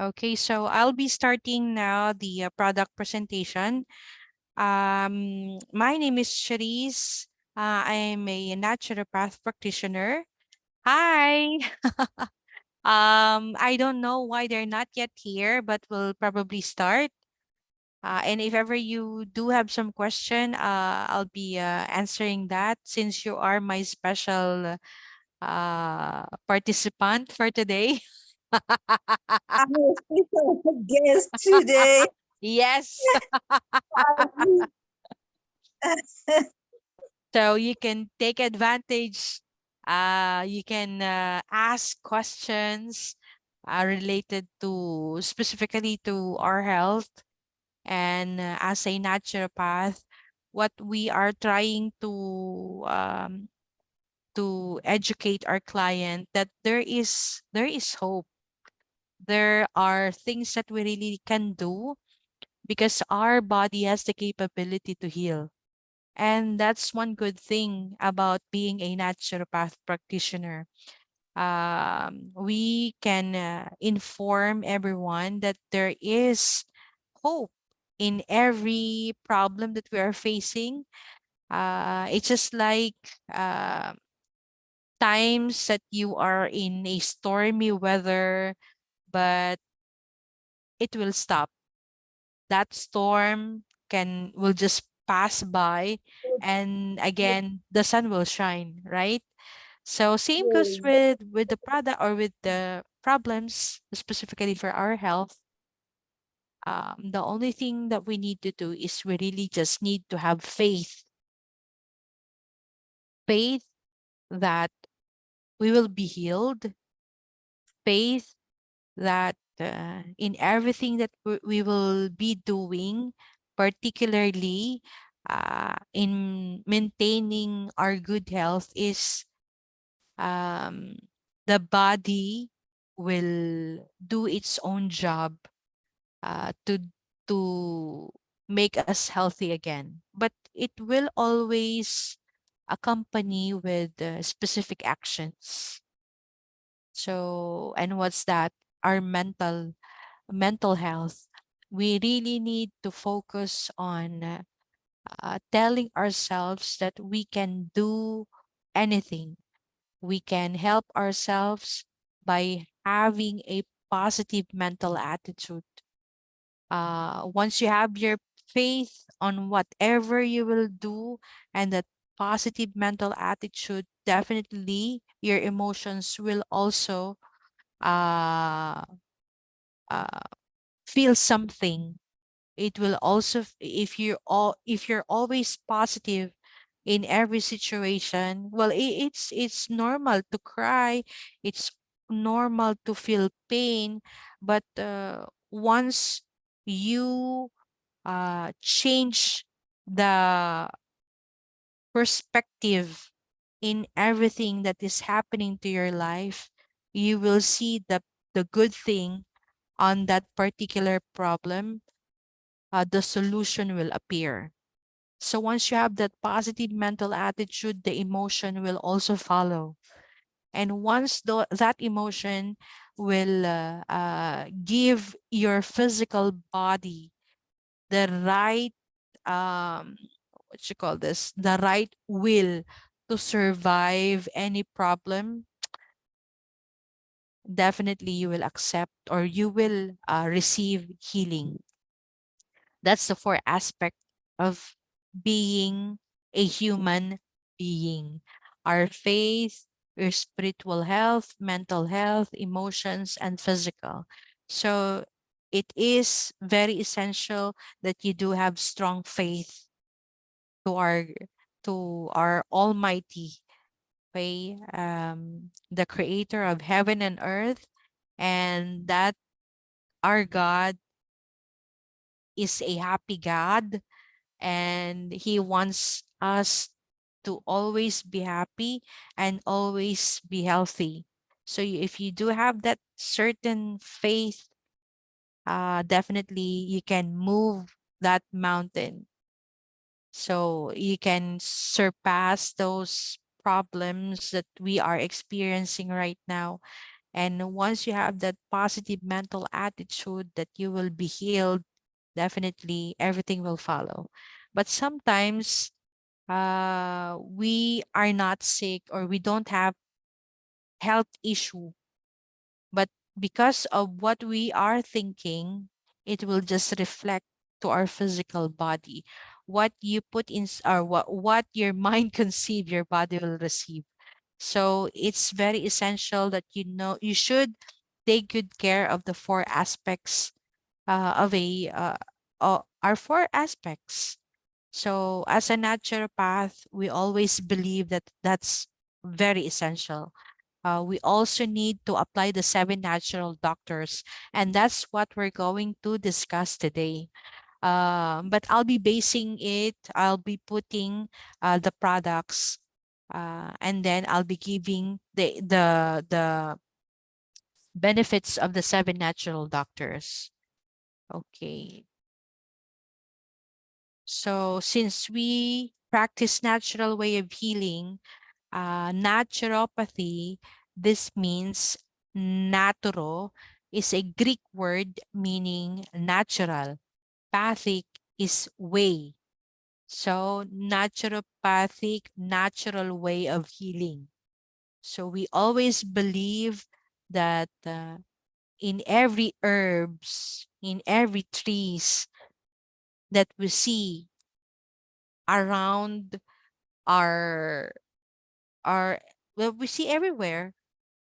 Okay, so I'll be starting now the product presentation. My name is Cherise. I'm a naturopath practitioner. Hi. I don't know why they're not yet here, but we'll probably start. And if ever you do have some question, I'll be answering that since you are my special participant for today. I'm a special guest today. Yes. So you can take advantage. You can ask questions related to specifically to our health. And as a naturopath, what we are trying to educate our client that there is hope. There are things that we really can do because our body has the capability to heal. And that's one good thing about being a naturopath practitioner. We can inform everyone that there is hope in every problem that we are facing. It's just like uh, times that you are in a stormy weather, but it will stop. That storm will just pass by, and again the sun will shine, right? So same goes Yes, with the product or with the problems specifically for our health. The only thing that we need to do is we really just need to have faith that we will be healed, faith that in everything that we will be doing, particularly in maintaining our good health, is um, the body will do its own job to make us healthy again. But it will always accompany with specific actions. So, and what's that? Our mental health. We really need to focus on telling ourselves that we can do anything. We can help ourselves by having a positive mental attitude. Once you have your faith on whatever you will do and that positive mental attitude, definitely your emotions will also uh, uh, feel something. It will also if you're always positive in every situation, well, it's normal to cry, it's normal to feel pain, but once you change the perspective in everything that is happening to your life, you will see the good thing on that particular problem. The solution will appear. So once you have that positive mental attitude, the emotion will also follow. And once that emotion will give your physical body the right, um, what you call this, the right will to survive any problem, definitely you will accept or you will receive healing. That's the four aspect of being a human being. Our faith, your spiritual health, mental health, emotions, and physical. So it is very essential that you do have strong faith to our Almighty, okay, the Creator of heaven and earth, and that our God is a happy God and he wants us to always be happy and always be healthy. So if you do have that certain faith, definitely you can move that mountain. So you can surpass those problems that we are experiencing right now. And once you have that positive mental attitude that you will be healed, definitely everything will follow. But sometimes we are not sick or we don't have health issue, but because of what we are thinking, it will just reflect to our physical body. What you put in or what your mind conceive, your body will receive. So it's very essential that you know you should take good care of the four aspects of a our four aspects. So as a naturopath, we always believe that that's very essential. We also need to apply the seven natural doctors, and that's what we're going to discuss today. But I'll be basing it, I'll be putting the products, and then I'll be giving the benefits of the seven natural doctors. Okay. So since we practice natural way of healing, naturopathy, this means naturo is a Greek word meaning natural. Pathic is way. So naturopathic, natural way of healing. So we always believe that in every herbs, in every trees that we see around our our well, we see everywhere,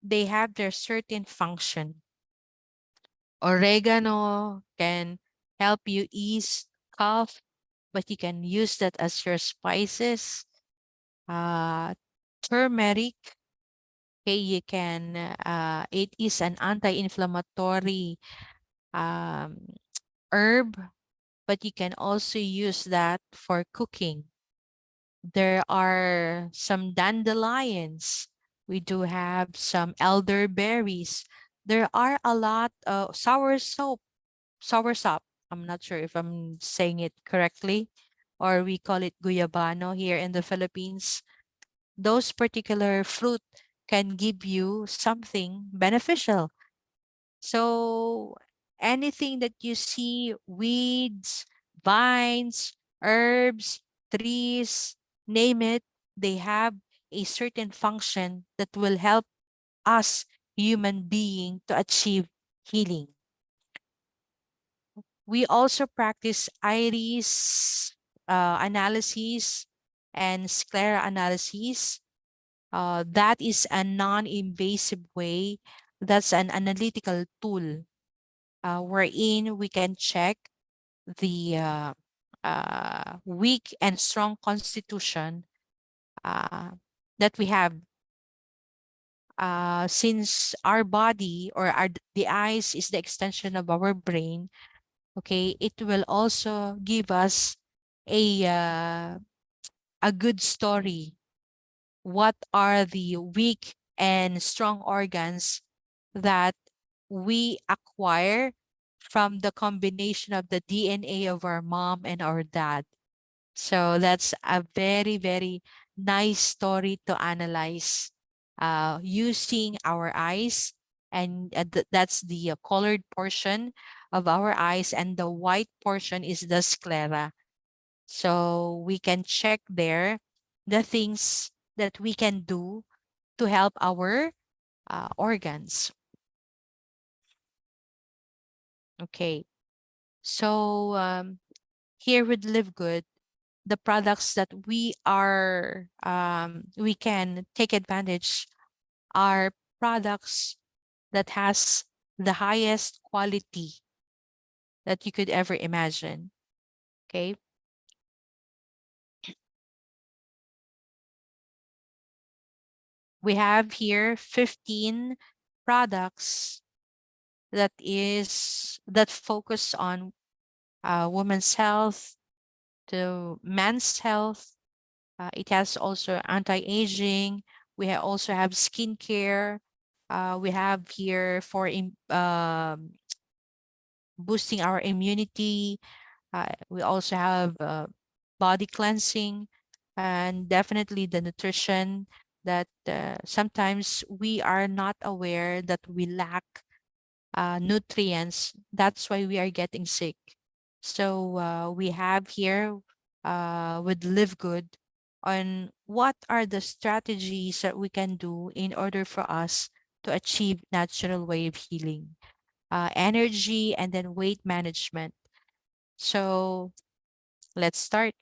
they have their certain function. Oregano can help you ease cough, but you can use that as your spices. Uh, Turmeric, okay, you can, it is an anti-inflammatory um, herb, but you can also use that for cooking. There are some dandelions. We do have some elderberries. There are a lot of soursop. I'm not sure if I'm saying it correctly, or we call it guyabano here in the Philippines. Those particular fruit can give you something beneficial. So anything that you see, weeds, vines, herbs, trees, name it, they have a certain function that will help us human being to achieve healing. We also practice iris analysis and sclera analysis. That is a non-invasive way. That's an analytical tool wherein we can check the weak and strong constitution uh, that we have. Since our body or the eyes is the extension of our brain, okay, it will also give us a good story. What are the weak and strong organs that we acquire from the combination of the DNA of our mom and our dad? So that's a very, very nice story to analyze using our eyes. And that's the colored portion of our eyes, and the white portion is the sclera. So we can check there the things that we can do to help our organs. Okay. So here with Live Good, the products that we can take advantage are products that has the highest quality that you could ever imagine. Okay. We have here 15 products that focus on women's health to men's health. It has also anti-aging. We also have skincare. We have here for boosting our immunity. We also have body cleansing and definitely the nutrition. that sometimes we are not aware that we lack nutrients. That's why we are getting sick. So we have here with Live Good on what are the strategies that we can do in order for us to achieve natural way of healing, energy, and then weight management. So let's start.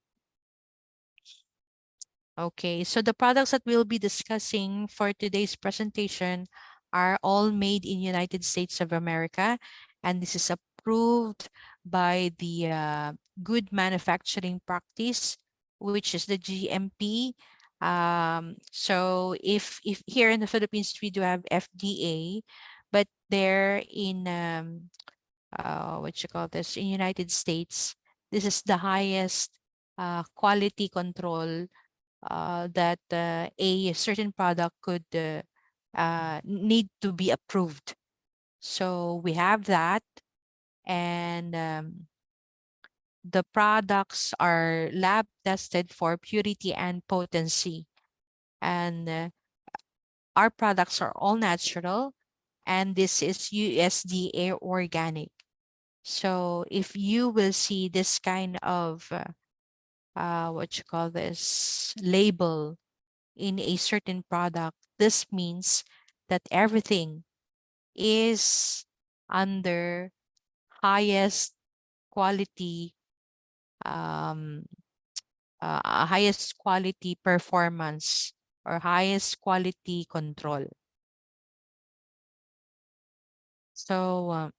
Okay, so the products that we'll be discussing for today's presentation are all made in United States of America, and this is approved by the Good Manufacturing Practice, which is the GMP. So if here in the Philippines we do have FDA, but there in what you call this, in United States, this is the highest quality control that a certain product could need to be approved. So we have that, and the products are lab tested for purity and potency. And our products are all natural, and this is USDA organic. So if you will see this kind of what you call this label in a certain product, this means that everything is under highest quality, um, highest quality performance or highest quality control. So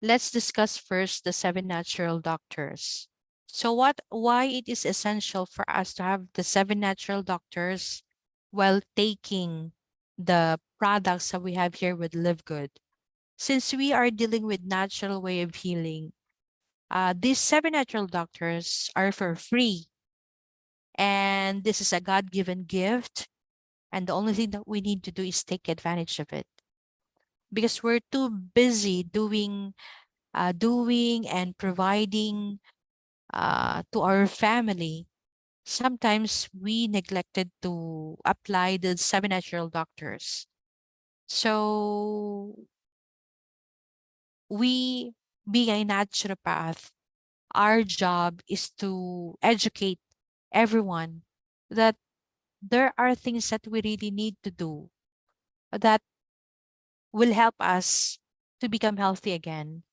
let's discuss first the 7 natural doctors. So why it is essential for us to have the 7 natural doctors while taking the products that we have here with Live Good. Since we are dealing with natural way of healing, these 7 natural doctors are for free. And this is a God-given gift. And the only thing that we need to do is take advantage of it. Because we're too busy doing and providing to our family. Sometimes we neglected to apply the 7 natural doctors. So we, being a naturopath, our job is to educate everyone that there are things that we really need to do that will help us to become healthy again.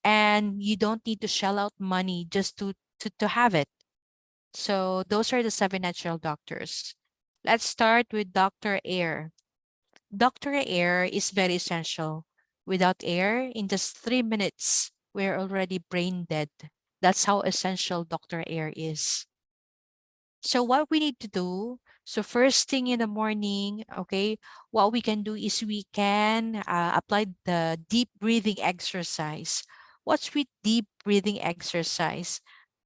And you don't need to shell out money just to have it. So those are the 7 natural doctors. Let's start with Dr. Air. Dr. Air is very essential. Without air, in just 3 minutes, we're already brain dead. That's how essential Dr. Air is. So what we need to do, so first thing in the morning, okay, what we can do is we can apply the deep breathing exercise. What's with deep breathing exercise?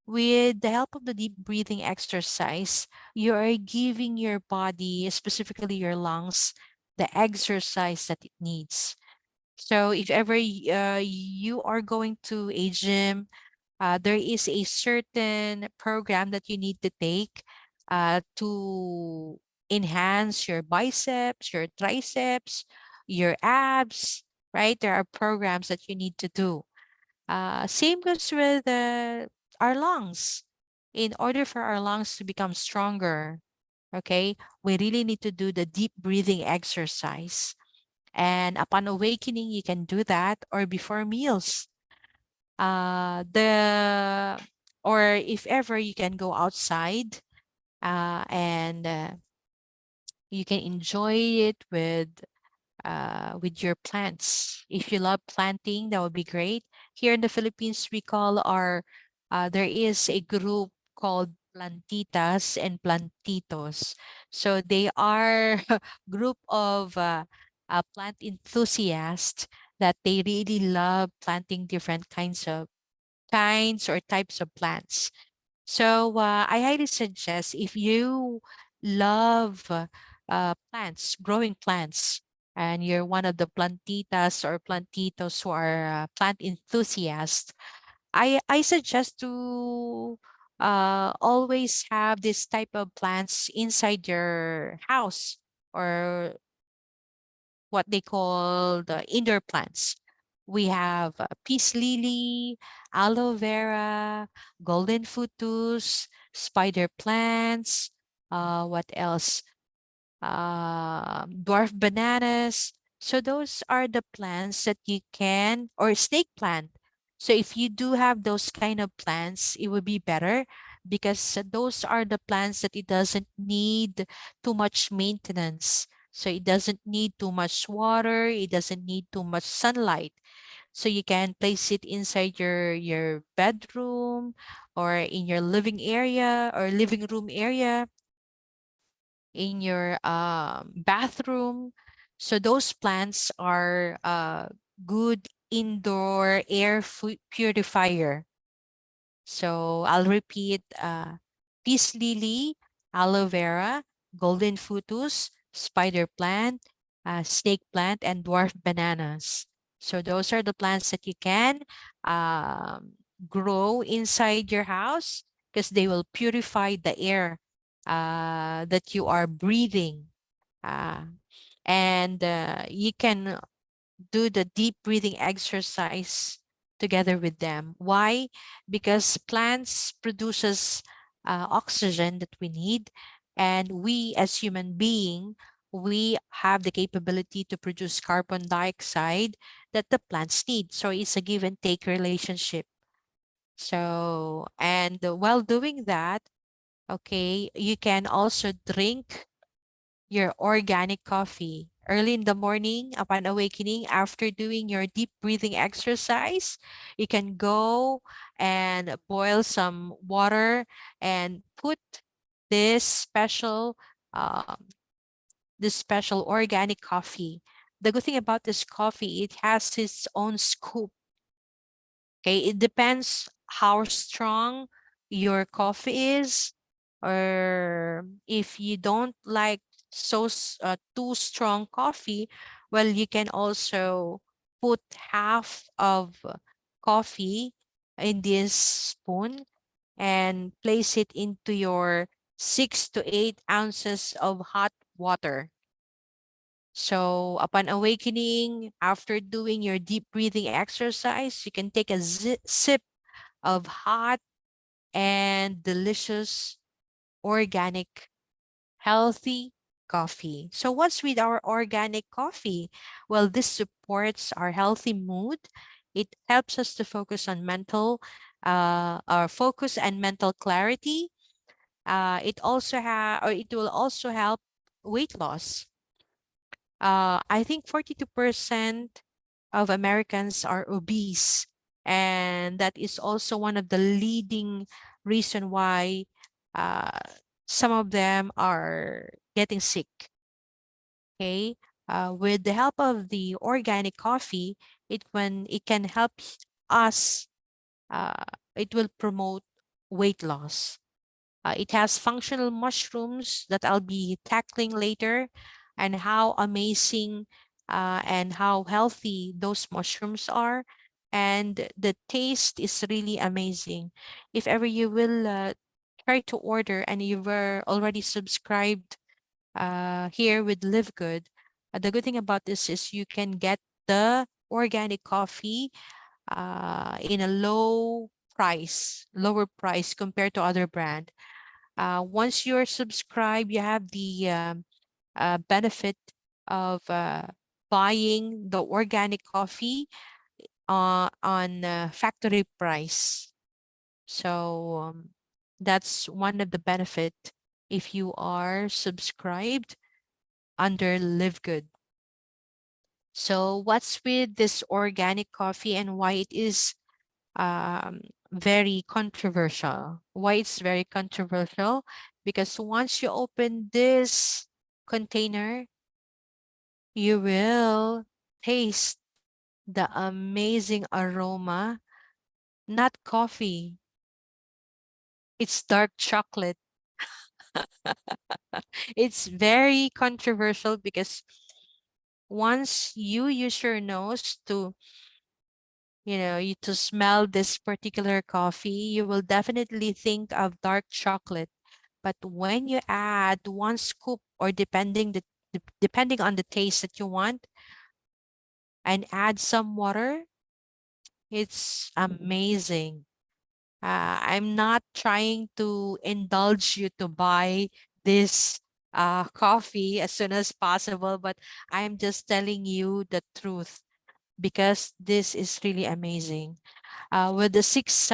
With the help of the deep breathing exercise, you are giving your body, specifically your lungs, the exercise that it needs. So if ever you are going to a gym, there is a certain program that you need to take to enhance your biceps, your triceps, your abs, right? There are programs that you need to do. Same goes with our lungs. In order for our lungs to become stronger, okay, we really need to do the deep breathing exercise. And upon awakening, you can do that or before meals. The or if ever you can go outside and you can enjoy it with your plants. If you love planting, that would be great. Here in the Philippines, we call our there is a group called plantitas and plantitos. So they are group of plant enthusiasts that they really love planting different kinds or types of plants. So I highly suggest if you love plants, growing plants, and you're one of the plantitas or plantitos who are plant enthusiasts, I suggest to always have this type of plants inside your house, or what they call the indoor plants. We have peace lily, aloe vera, golden futus, spider plants. What else? Dwarf bananas. So those are the plants that you can, or snake plant. So if you do have those kind of plants, it would be better, because those are the plants that it doesn't need too much maintenance. So it doesn't need too much water. It doesn't need too much sunlight. So you can place it inside your bedroom, or in your living area or living room area, in your bathroom. So those plants are good indoor air purifier. So I'll repeat: peace lily, aloe vera, golden futus, spider plant, snake plant, and dwarf bananas. So those are the plants that you can um, grow inside your house, because they will purify the air that you are breathing. Uh, and you can do the deep breathing exercise together with them. Why? Because plants produces oxygen that we need, and we as human being, we have the capability to produce carbon dioxide that the plants need. So it's a give and take relationship. So, and while doing that, okay, you can also drink your organic coffee early in the morning upon awakening. After doing your deep breathing exercise, you can go and boil some water and put this special um, this special organic coffee. The good thing about this coffee, it has its own scoop. Okay, it depends how strong your coffee is, or if you don't like too strong coffee, well, you can also put half of coffee in this spoon and place it into your 6 to 8 ounces of hot water. So, upon awakening, after doing your deep breathing exercise, you can take a sip of hot and delicious organic healthy coffee. So what's with our organic coffee? Well, this supports our healthy mood. It helps us to focus on our focus and mental clarity. It will also help weight loss. I think 42% of Americans are obese, and that is also one of the leading reason why uh, some of them are getting sick. Okay, with the help of the organic coffee, it can help us. Uh, it will promote weight loss. It has functional mushrooms that I'll be tackling later, and how amazing and how healthy those mushrooms are. And the taste is really amazing. If ever you will try to order and you were already subscribed here with LiveGood, the good thing about this is you can get the organic coffee in a lower price compared to other brand. Once you're subscribed, you have the benefit of buying the organic coffee on factory price. So that's one of the benefit if you are subscribed under LiveGood. So what's with this organic coffee and why it is very controversial? Why it's very controversial? Because once you open this container, you will taste the amazing aroma, not coffee, it's dark chocolate. It's very controversial because once you use your nose to you to smell this particular coffee, you will definitely think of dark chocolate. But when you add one scoop, or depending on the taste that you want, and add some water, it's amazing. I'm not trying to indulge you to buy this coffee as soon as possible, but I'm just telling you the truth, because this is really amazing. With the six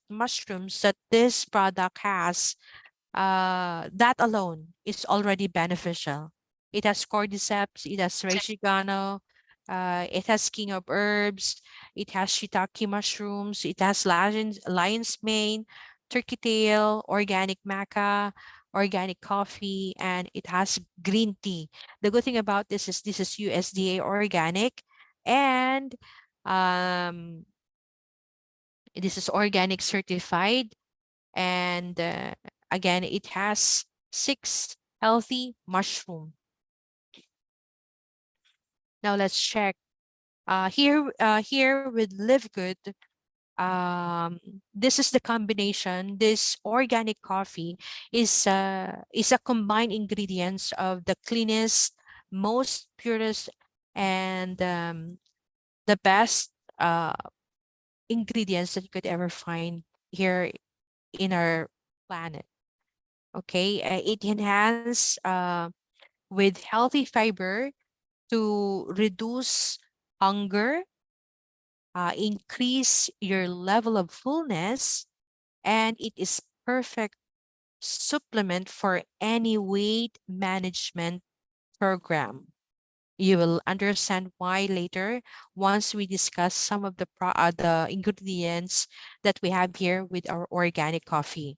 mushrooms that this product has, that alone is already beneficial. It has cordyceps, it has reishi, it has king of herbs, it has shiitake mushrooms, it has lion's mane, turkey tail, organic maca, organic coffee, and it has green tea. The good thing about this is USDA organic, and um, this is organic certified, and again, it has six healthy mushroom. Now let's check here with LiveGood. This is the combination. This organic coffee is a combined ingredients of the cleanest, most purest, and the best ingredients that you could ever find here in our planet. Okay, it enhances with healthy fiber to reduce hunger, increase your level of fullness, and it is perfect supplement for any weight management program. You will understand why later, once we discuss some of the ingredients that we have here with our organic coffee.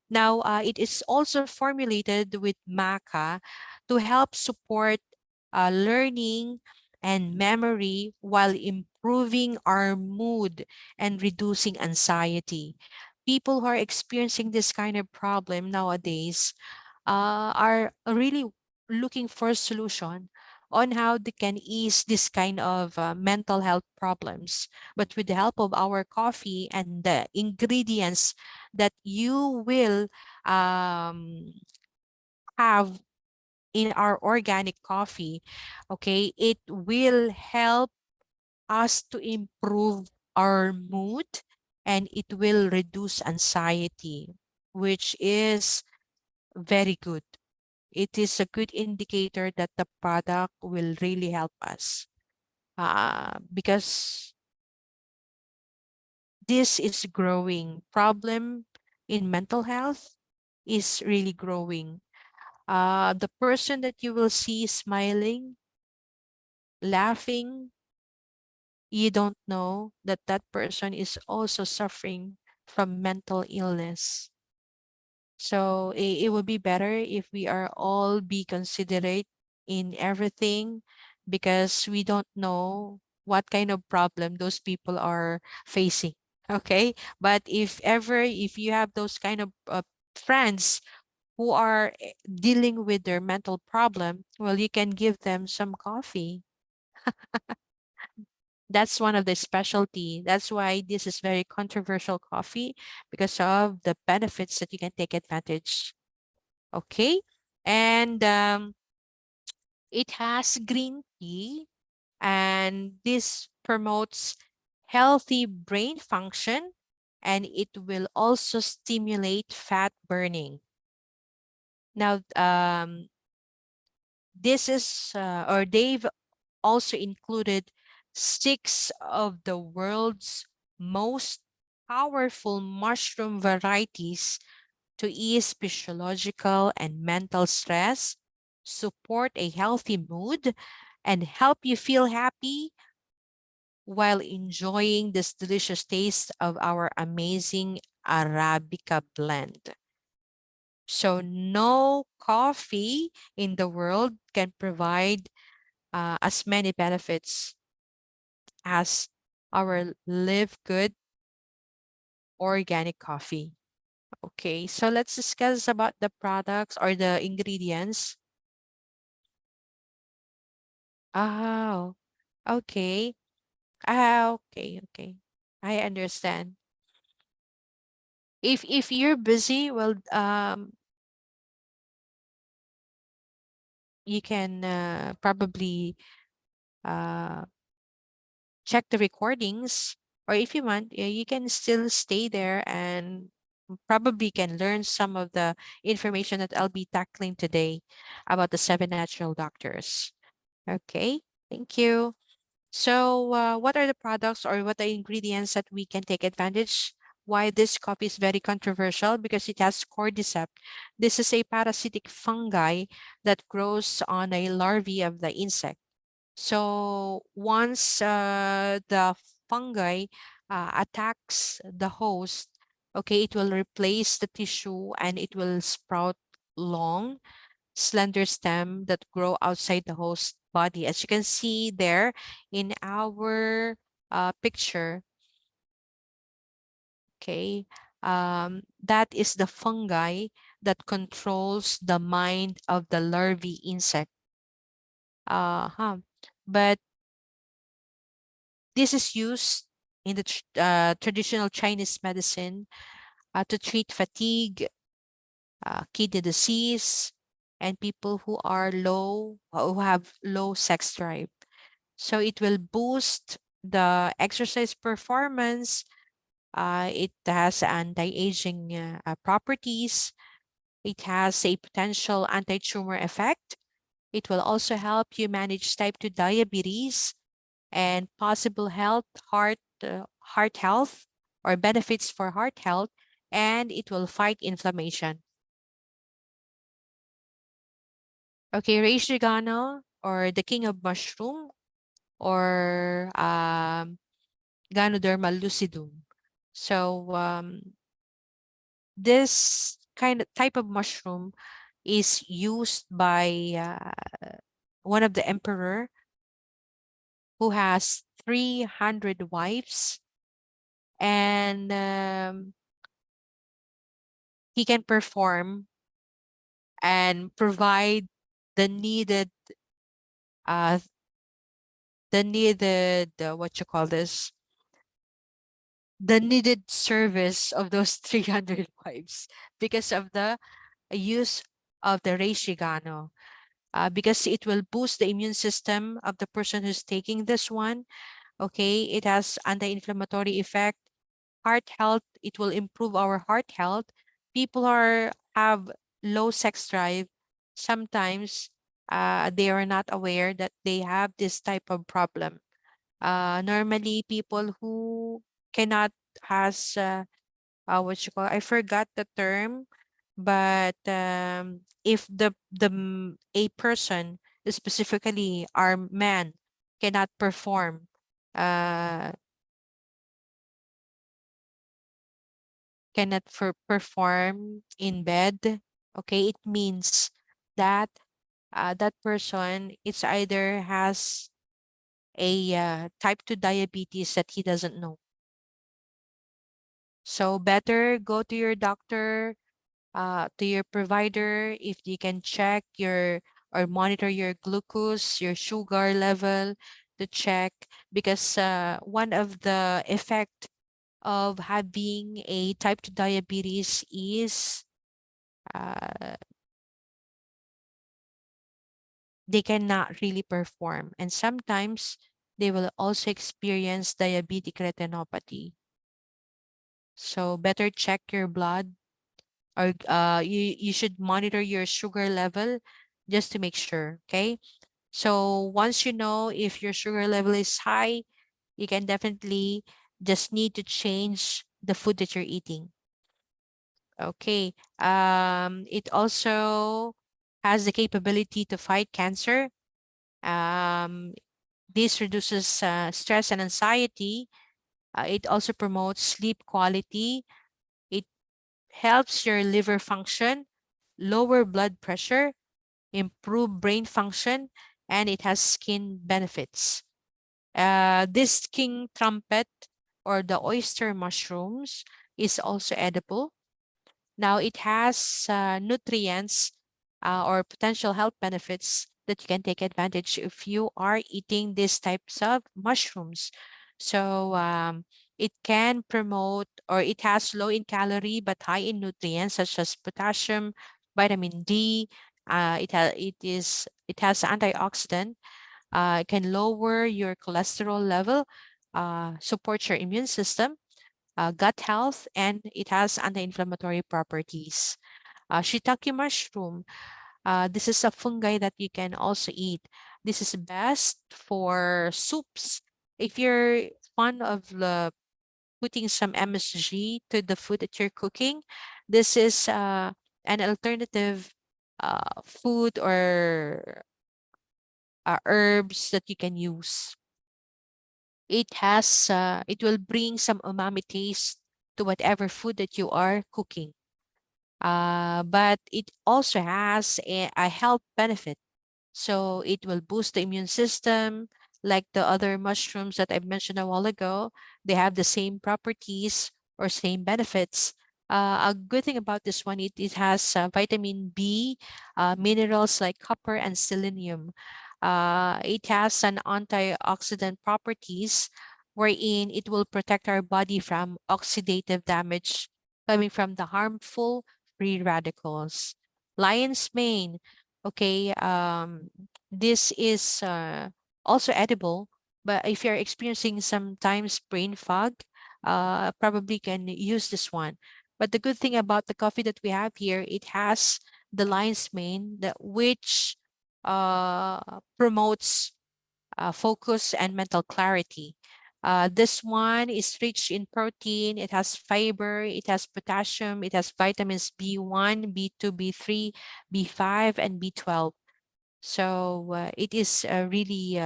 Now, it is also formulated with maca to help support learning and memory while improving our mood and reducing anxiety. People who are experiencing this kind of problem nowadays are really looking for a solution on how they can ease this kind of mental health problems. But with the help of our coffee and the ingredients that you will um, have in our organic coffee, okay, it will help us to improve our mood, and it will reduce anxiety, which is very good. It is a good indicator that the product will really help us, because this is growing problem in mental health is really growing. The person that you will see smiling, laughing, you don't know that that person is also suffering from mental illness. So it would be better if we are all be considerate in everything, because we don't know what kind of problem those people are facing. Okay. But if you have those kind of friends who are dealing with their mental problem, well, you can give them some coffee. That's one of the specialty. That's why this is very controversial coffee, because of the benefits that you can take advantage. Okay. And it has green tea, and this promotes healthy brain function, and it will also stimulate fat burning. Now, this is, or they've also included six of the world's most powerful mushroom varieties to ease physiological and mental stress, support a healthy mood, and help you feel happy while enjoying this delicious taste of our amazing Arabica blend. So, no coffee in the world can provide as many benefits as our Live Good organic coffee. Okay, so let's discuss about the products or the ingredients. Oh, okay. Okay, okay. I understand. If you're busy, well, you can probably uh check the recordings, or if you want, you can still stay there and probably can learn some of the information that I'll be tackling today about the seven natural doctors. Okay, thank you. So, what are the products or what are the ingredients that we can take advantage? Why this coffee is very controversial? Because it has cordyceps. This is a parasitic fungi that grows on a larvae of the insect. So once the fungi attacks the host, okay, it will replace the tissue and it will sprout long, slender stem that grow outside the host body. As you can see there in our picture, okay, that is the fungi that controls the mind of the larvae insect. Uh-huh. But this is used in the traditional Chinese medicine to treat fatigue, kidney disease, and people who are low, who have low sex drive. So it will boost the exercise performance. It has anti-aging properties. It has a potential anti-tumor effect. It will also help you manage type 2 diabetes and possible heart health or benefits for heart health, and it will fight inflammation. Okay, reishi or the king of mushroom or Ganoderma lucidum. So this kind of type of mushroom is used by one of the emperor who has 300 wives, and he can perform and provide the needed uh what you call this, the needed service of those 300 wives because of the use of the reishigano, because it will boost the immune system of the person who's taking this one. Okay, it has anti-inflammatory effect, heart health. It will improve our heart health. People are have low sex drive. Sometimes they are not aware that they have this type of problem. Normally, people who cannot has what you call, I forgot the term, but if a person, specifically our man, cannot perform, uh, perform in bed, okay, it means that that person, it's either has a type 2 diabetes that he doesn't know. So better go to your doctor, to your provider, if you can check your or monitor your glucose, your sugar level to check, because one of the effect of having a type 2 diabetes is uh, they cannot really perform, and sometimes they will also experience diabetic retinopathy. So better check your blood, or you should monitor your sugar level just to make sure. Okay, so once you know if your sugar level is high, you can definitely just need to change the food that you're eating. Okay, it also has the capability to fight cancer. um this reduces stress and anxiety. It also promotes sleep quality. It helps your liver function, lower blood pressure, improve brain function, and it has skin benefits. This king trumpet or the oyster mushrooms is also edible. Now it has nutrients or potential health benefits that you can take advantage if you are eating these types of mushrooms. So it can promote, or it has low in calorie but high in nutrients such as potassium, vitamin D. It has antioxidant. It can lower your cholesterol level, support your immune system, gut health, and it has anti-inflammatory properties. Shiitake mushroom. This is a fungi that you can also eat. This is best for soups. If you're fond of putting some MSG to the food that you're cooking, this is an alternative food or herbs that you can use. It will bring some umami taste to whatever food that you are cooking. But it also has a health benefit. So it will boost the immune system, like the other mushrooms that I mentioned a while ago. They have the same properties or same benefits. A good thing about this one, it has vitamin B, minerals like copper and selenium. It has an antioxidant properties wherein it will protect our body from oxidative damage coming from the harmful free radicals. Lion's mane. Okay, this is also edible, but if you're experiencing sometimes brain fog, probably can use this one. But the good thing about the coffee that we have here, it has the lion's mane, which promotes focus and mental clarity. This one is rich in protein, it has fiber, it has potassium, it has vitamins B1, B2, B3, B5, and B12. So it is really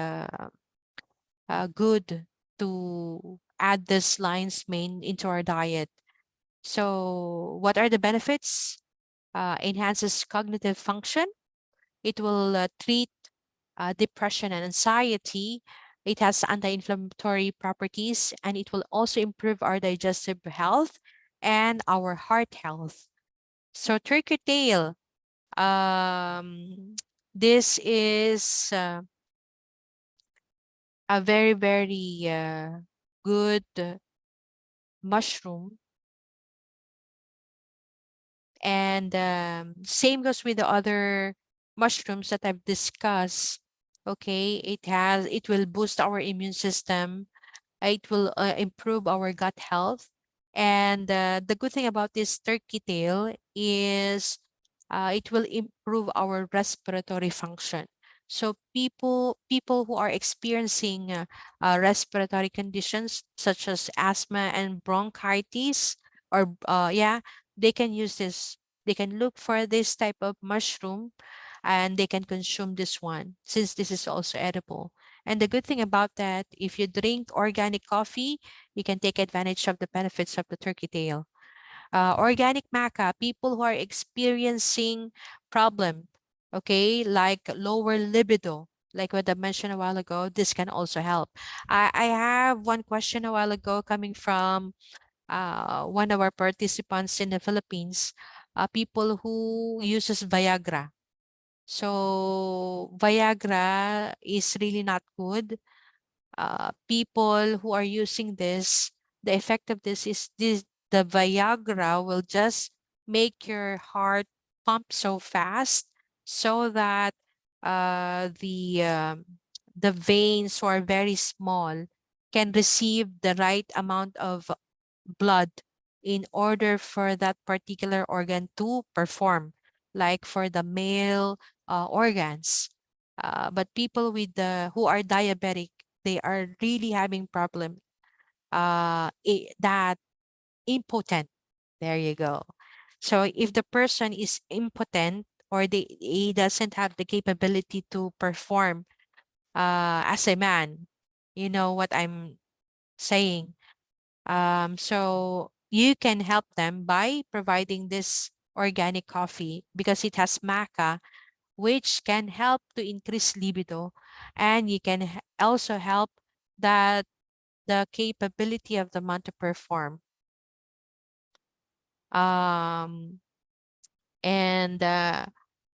good to add this lion's mane into our diet. So, what are the benefits? Enhances cognitive function. It will treat depression and anxiety. It has anti-inflammatory properties, and it will also improve our digestive health and our heart health. So, turkey tail. This is a very, very good mushroom. And same goes with the other mushrooms that I've discussed. Okay, it will boost our immune system. It will improve our gut health. And the good thing about this turkey tail is it will improve our respiratory function. So people who are experiencing respiratory conditions such as asthma and bronchitis, or they can use this. They can look for this type of mushroom, and they can consume this one since this is also edible. And the good thing about that, if you drink organic coffee, you can take advantage of the benefits of the turkey tail. Organic maca, people who are experiencing problem, okay, like lower libido, like what I mentioned a while ago, this can also help. I have one question a while ago coming from one of our participants in the Philippines, people who uses Viagra. So Viagra is really not good. People who are using this, the effect of this is the Viagra will just make your heart pump so fast so that the veins who are very small can receive the right amount of blood in order for that particular organ to perform, like for the male organs. But people with who are diabetic, they are really having problem that impotent. There you go. So if the person is impotent, or he doesn't have the capability to perform as a man, you know what I'm saying. So you can help them by providing this organic coffee because it has maca, which can help to increase libido, and you can also help that the capability of the man to perform. Um, and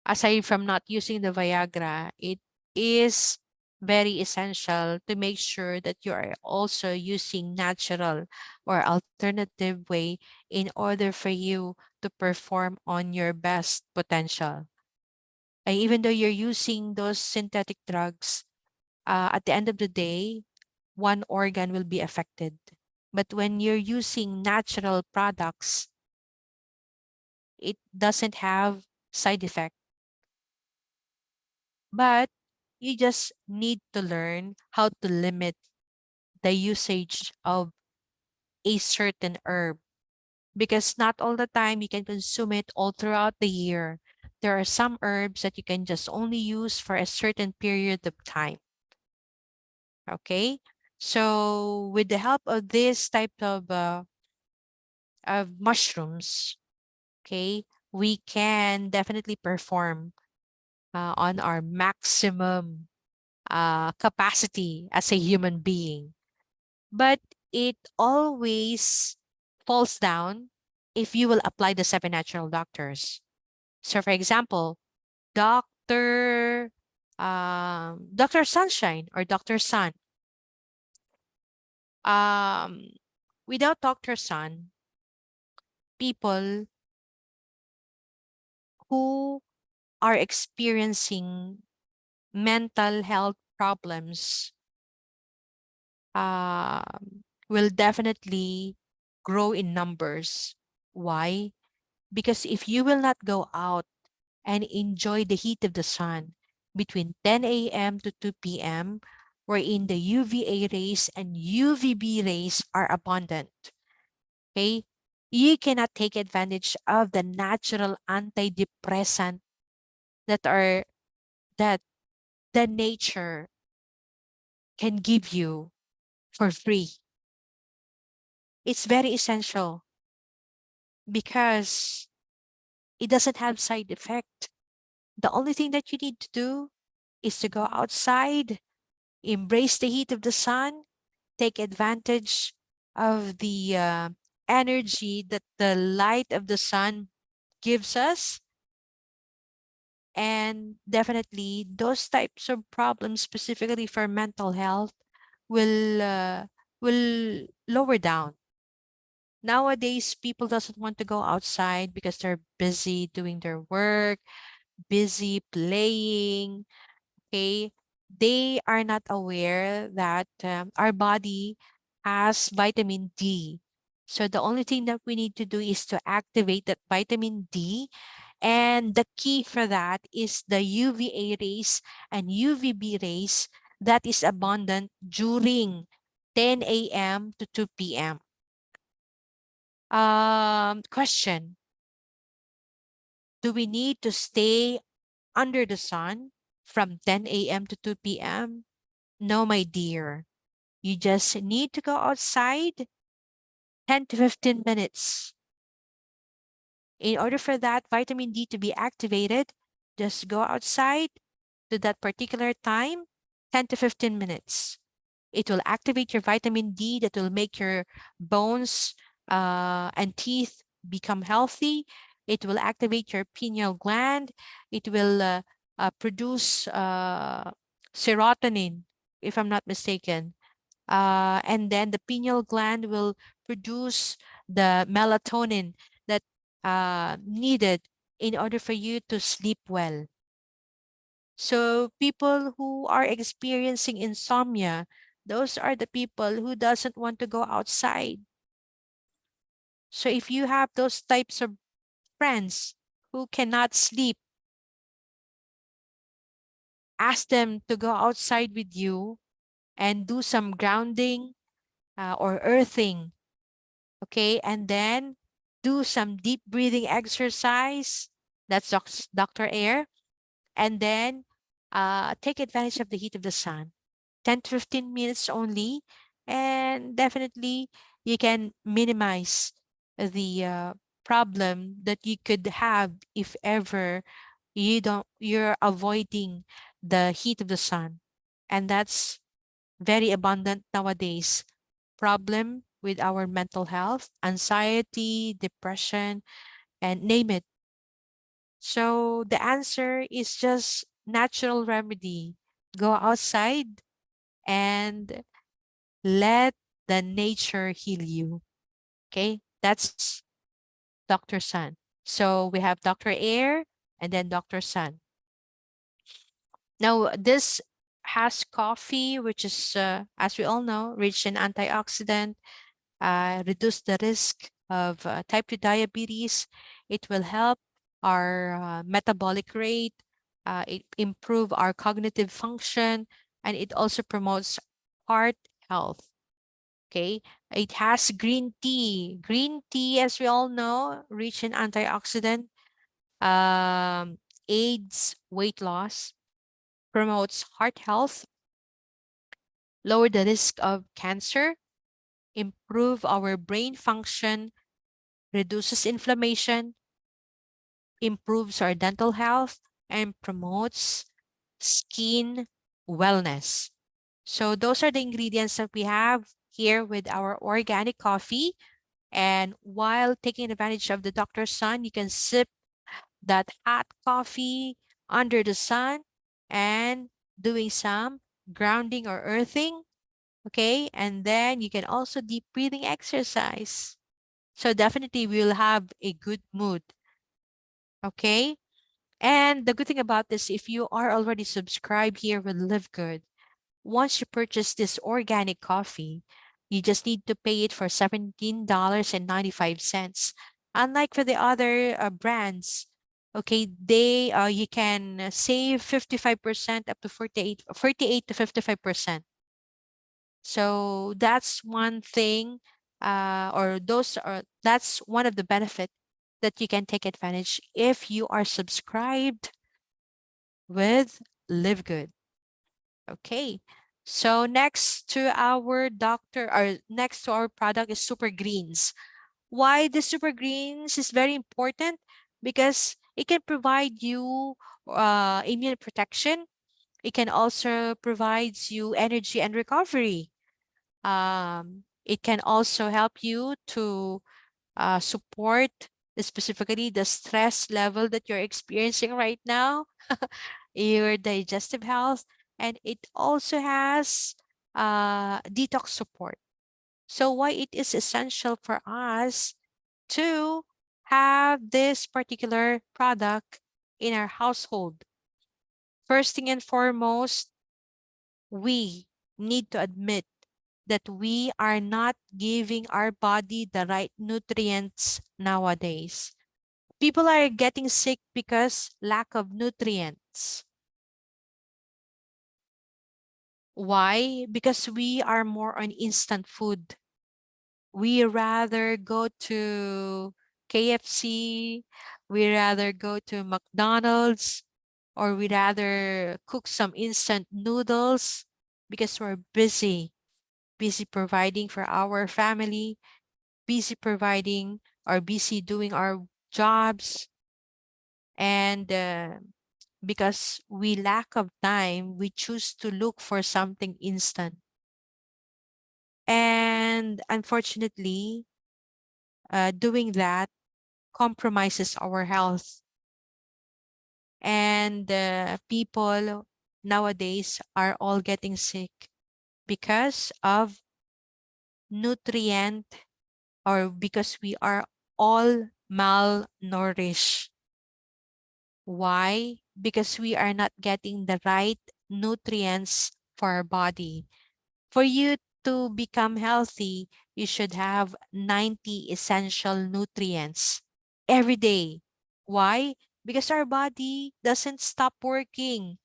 aside from not using the Viagra, it is very essential to make sure that you are also using natural or alternative way in order for you to perform on your best potential. And even though you're using those synthetic drugs, at the end of the day, one organ will be affected. But when you're using natural products, it doesn't have side effect. But you just need to learn how to limit the usage of a certain herb, because not all the time you can consume it all throughout the year. There are some herbs that you can just only use for a certain period of time. Okay? So with the help of this type of mushrooms, okay, we can definitely perform on our maximum capacity as a human being. But it always falls down if you will apply the seven natural doctors. So, for example, Doctor Doctor Sunshine or Doctor Sun. Um, Without Doctor Sun, people who are experiencing mental health problems will definitely grow in numbers. Why? Because if you will not go out and enjoy the heat of the sun between 10 a.m. to 2 p.m., wherein the UVA rays and UVB rays are abundant, okay? You cannot take advantage of the natural antidepressant that are that the nature can give you for free. It's very essential because it doesn't have side effect. The only thing that you need to do is to go outside, embrace the heat of the sun, take advantage of the energy that the light of the sun gives us. And definitely, those types of problems, specifically for mental health, will lower down. Nowadays, people doesn't want to go outside because they're busy doing their work, busy playing. Okay, they are not aware that our body has vitamin D. So the only thing that we need to do is to activate that vitamin D. And the key for that is the UVA rays and UVB rays that is abundant during 10 a.m. to 2 p.m. Question: do we need to stay under the sun from 10 a.m. to 2 p.m.? No, my dear. You just need to go outside 10 to 15 minutes. In order for that vitamin D to be activated, just go outside to that particular time, 10 to 15 minutes. It will activate your vitamin D that will make your bones and teeth become healthy. It will activate your pineal gland. It will produce serotonin, if I'm not mistaken. And then the pineal gland will produce the melatonin that needed in order for you to sleep well. So people who are experiencing insomnia, those are the people who doesn't want to go outside. So if you have those types of friends who cannot sleep, ask them to go outside with you and do some grounding or earthing. Okay, and then do some deep breathing exercise. That's Dr. Air. And then take advantage of the heat of the sun. 10 to 15 minutes only. And definitely you can minimize the problem that you could have if ever you're avoiding the heat of the sun. And that's very abundant nowadays. Problem with our mental health, anxiety, depression, and name it. So the answer is just natural remedy. Go outside and let the nature heal you. Okay, that's Dr. Sun. So we have Dr. Air and then Dr. Sun. Now, this has coffee, which is, as we all know, rich in antioxidant, reduce the risk of type 2 diabetes. It will help our metabolic rate, it improve our cognitive function, and it also promotes heart health. Okay, it has green tea. Green tea, as we all know, rich in antioxidant, um, aids weight loss, promotes heart health, lower the risk of cancer, improve our brain function, reduces inflammation, improves our dental health, and promotes skin wellness. So those are the ingredients that we have here with our organic coffee. And while taking advantage of the Dr. Sun, you can sip that hot coffee under the sun and doing some grounding or earthing. Okay. And then you can also deep breathing exercise. So definitely we'll have a good mood. Okay. And the good thing about this, if you are already subscribed here with LiveGood, once you purchase this organic coffee, you just need to pay it for $17.95. Unlike for the other brands, okay, they you can save 55% up to 48 to 55%. So that's one thing, or those are that's one of the benefit that you can take advantage if you are subscribed with Live Good. Okay. So next to our next to our product is Super Greens. Why the Super Greens is very important? Because it can provide you immune protection. It can also provides you energy and recovery. It can also help you to support specifically the stress level that you're experiencing right now, your digestive health, and it also has detox support. So why it is essential for us to have this particular product in our household. First thing and foremost, we need to admit that we are not giving our body the right nutrients nowadays. People are getting sick because lack of nutrients. Why? Because we are more on instant food. We rather go to KFC, we rather go to McDonald's, or we rather cook some instant noodles because we're busy providing for our family, busy providing or busy doing our jobs. And because we lack of time, we choose to look for something instant. And unfortunately, doing that compromises our health. And people nowadays are all getting sick because of nutrient or because we are all malnourished. Why? Because we are not getting the right nutrients for our body. For you to become healthy, you should have 90 essential nutrients every day. Why? Because our body doesn't stop working.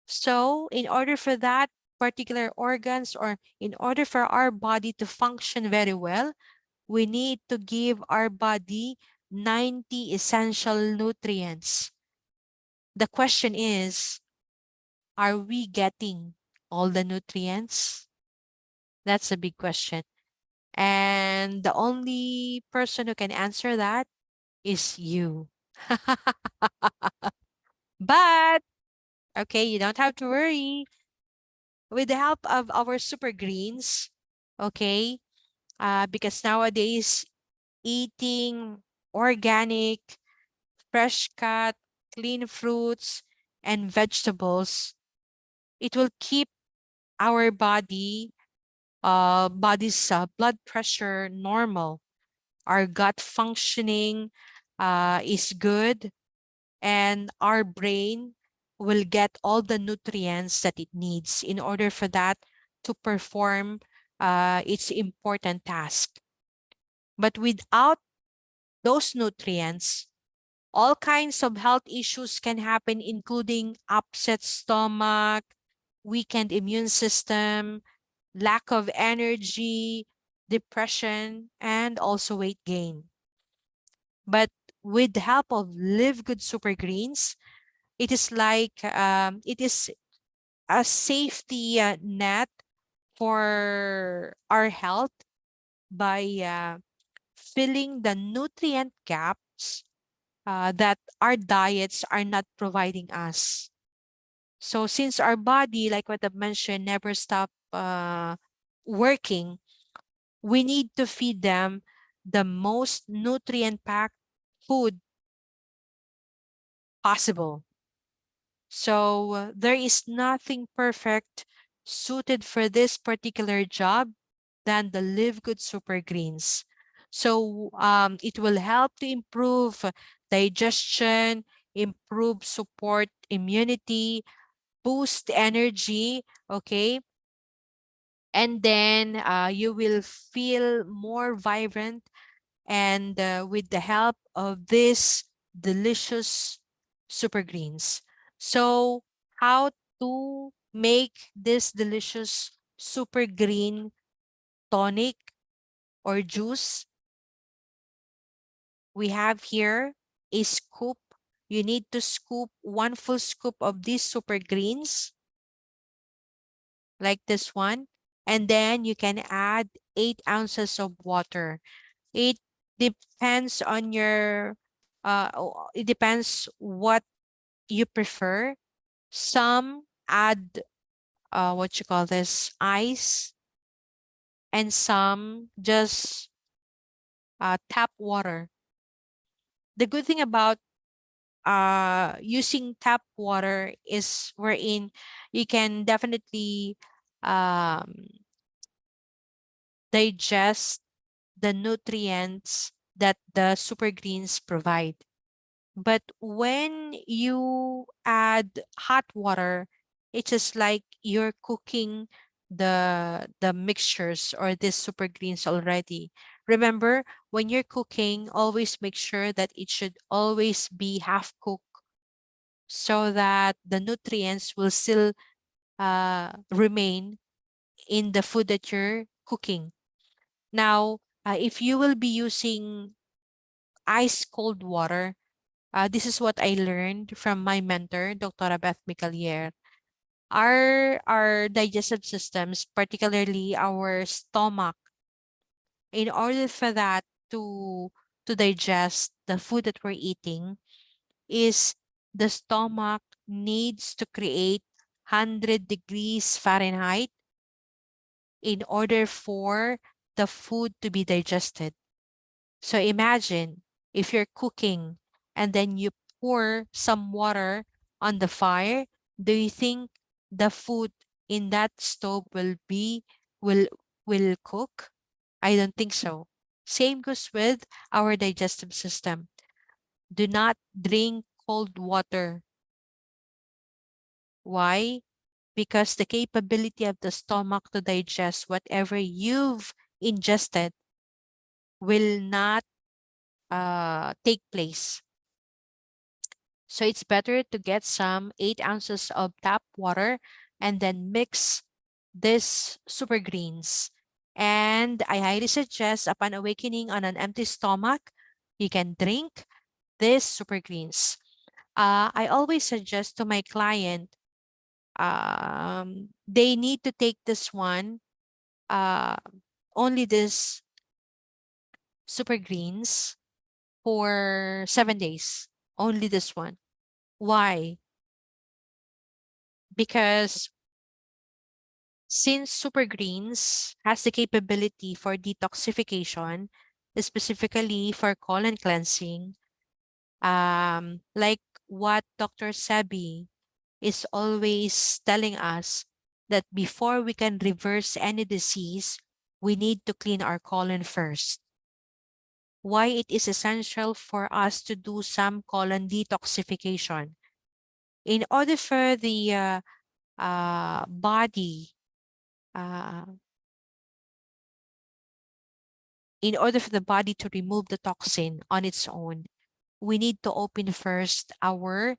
So, in order for that particular organs or in order for our body to function very well, we need to give our body 90 essential nutrients. The question is, are we getting all the nutrients? That's a big question. And the only person who can answer that is you. But, okay, you don't have to worry. With the help of our super greens, okay, because nowadays eating organic, fresh cut, clean fruits and vegetables It will keep our body's blood pressure normal. Our gut functioning is good, and our brain will get all the nutrients that it needs in order for that to perform its important task. But without those nutrients, all kinds of health issues can happen, including upset stomach, weakened immune system, lack of energy, depression, and also weight gain. But with the help of LiveGood Super Greens, it is it is a safety net for our health by filling the nutrient gaps that our diets are not providing us. So since our body, like what I've mentioned, never stop working, we need to feed them the most nutrient-packed food possible. So there is nothing perfect suited for this particular job than the Live Good Super Greens. So it will help to improve digestion, improve support immunity, boost energy, okay? And then you will feel more vibrant, and with the help of this delicious super greens. So how to make this delicious super green tonic or juice? We have here a scoop. You need to scoop 1 full scoop of these super greens like this one, and then you can add 8 ounces of water. It depends on your it depends what you prefer. Some add what you call this, ice, and some just tap water. The good thing about using tap water is wherein you can definitely um, digest the nutrients that the super greens provide. But when you add hot water, it's just like you're cooking the mixtures or these super greens already. Remember, when you're cooking, always make sure that it should always be half cooked so that the nutrients will still remain in the food that you're cooking. Now, if you will be using ice cold water, this is what I learned from my mentor, Dr. Beth Micalier. Our digestive systems, particularly our stomach, in order for that to digest the food that we're eating, is the stomach needs to create 100 degrees Fahrenheit in order for the food to be digested. So imagine if you're cooking and then you pour some water on the fire, do you think the food in that stove will will cook? I don't think so. Same goes with our digestive system. Do not drink cold water. Why? Because the capability of the stomach to digest whatever you've ingested will not take place. So it's better to get some 8 ounces of tap water and then mix this super greens. And I highly suggest, upon awakening on an empty stomach, you can drink this super greens. I always suggest to my client, they need to take this one, uh, only this super greens for 7 days. Only this one. Why? Because since super greens has the capability for detoxification, specifically for colon cleansing, like what Dr. Sebi is always telling us that before we can reverse any disease, we need to clean our colon first. Why it is essential for us to do some colon detoxification. In order for the body, uh, in order for the body to remove the toxin on its own, we need to open first our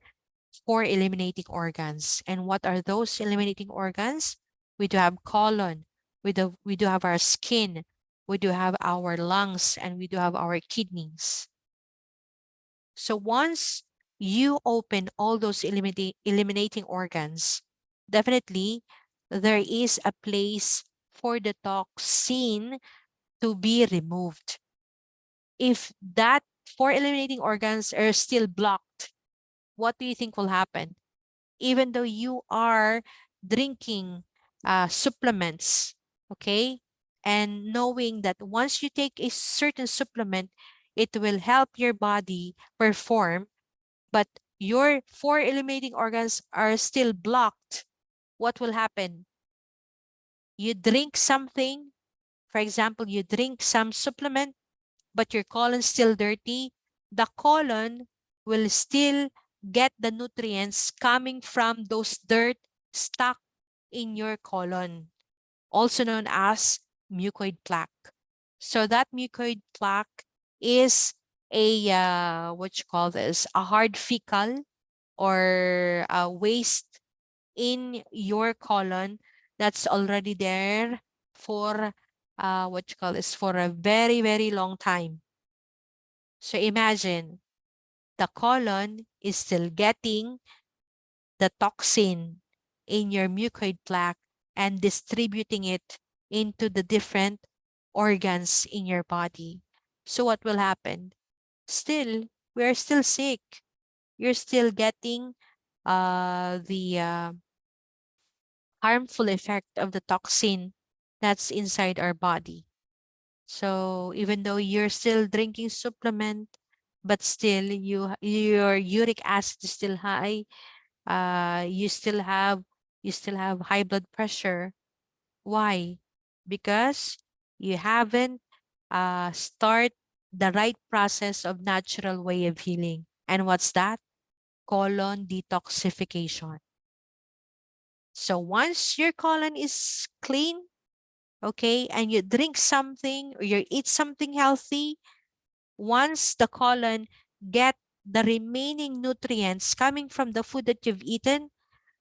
4 eliminating organs. And what are those eliminating organs? We do have colon, we do have our skin, we do have our lungs, and we do have our kidneys. So once you open all those eliminating organs, definitely there is a place for the toxin to be removed. If that 4 eliminating organs are still blocked, what do you think will happen? Even though you are drinking supplements, okay, and knowing that once you take a certain supplement, it will help your body perform, but your 4 eliminating organs are still blocked, what will happen? You drink something, for example, you drink some supplement, but your colon's still dirty, the colon will still get the nutrients coming from those dirt stuck in your colon, also known as mucoid plaque. So that mucoid plaque is a what you call this, a hard fecal or a waste in your colon that's already there for what you call this, for a very, very long time. So imagine the colon is still getting the toxin in your mucoid plaque and distributing it into the different organs in your body. So what will happen? Still, we are still sick. You're still getting the harmful effect of the toxin that's inside our body. So even though you're still drinking supplement, but still your uric acid is still high, you still have high blood pressure. Why? Because you haven't start the right process of natural way of healing. And what's that? Colon detoxification. So once your colon is clean, okay, and you drink something or you eat something healthy, once the colon get the remaining nutrients coming from the food that you've eaten,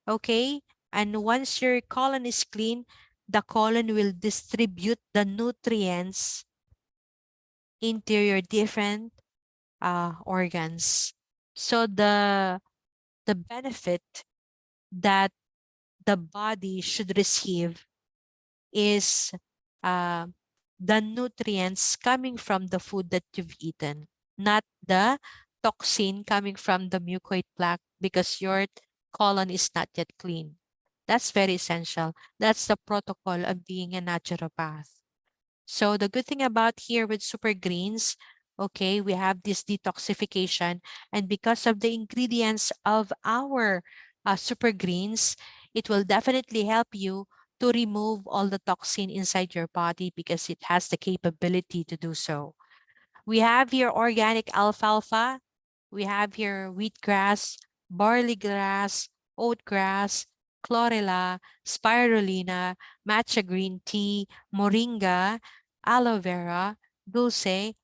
okay, and once your colon is clean, the colon will distribute the nutrients into your different organs. So the benefit that the body should receive is uh, the nutrients coming from the food that you've eaten, not the toxin coming from the mucoid plaque because your colon is not yet clean. That's very essential. That's the protocol of being a naturopath. So the good thing about here with super greens, okay, we have this detoxification, and because of the ingredients of our super greens, it will definitely help you to remove all the toxin inside your body because it has the capability to do so. We have here organic alfalfa, we have here wheatgrass, barley grass, oatgrass, chlorella, spirulina, matcha green tea, moringa, aloe vera, dulce,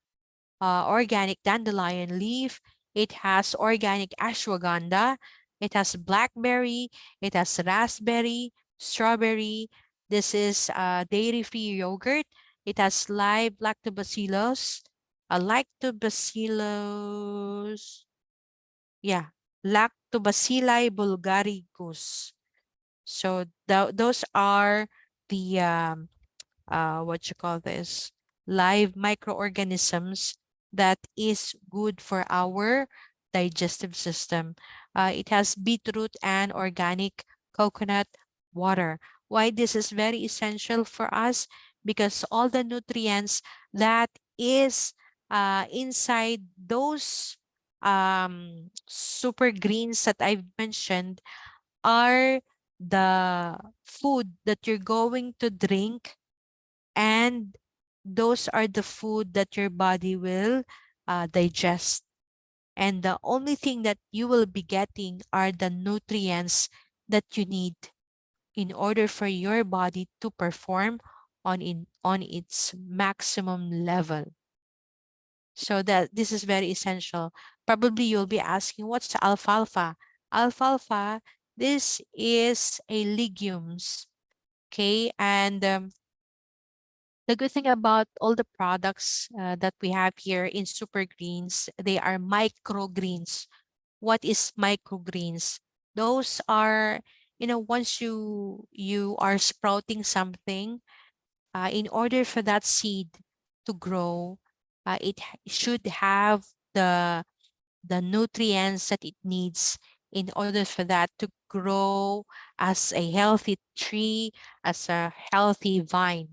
organic dandelion leaf. It has organic ashwagandha. It has blackberry. It has raspberry, strawberry. This is dairy-free yogurt. It has live lactobacillus. Lactobacillus. Yeah, Lactobacilli bulgaricus. So those are the what you call this, live microorganisms that is good for our digestive system. It has beetroot and organic coconut water. Why this is very essential for us? Because all the nutrients that is inside those super greens that I've mentioned are the food that you're going to drink, and those are the food that your body will digest. And the only thing that you will be getting are the nutrients that you need in order for your body to perform on its maximum level. So that this is very essential. Probably you'll be asking, what's alfalfa? Alfalfa, this is a legumes. Okay, and the good thing about all the products that we have here in super greens, they are microgreens. What is microgreens? Those are, once you are sprouting something, in order for that seed to grow, should have the the nutrients that it needs in order for that to grow as a healthy tree, as a healthy vine.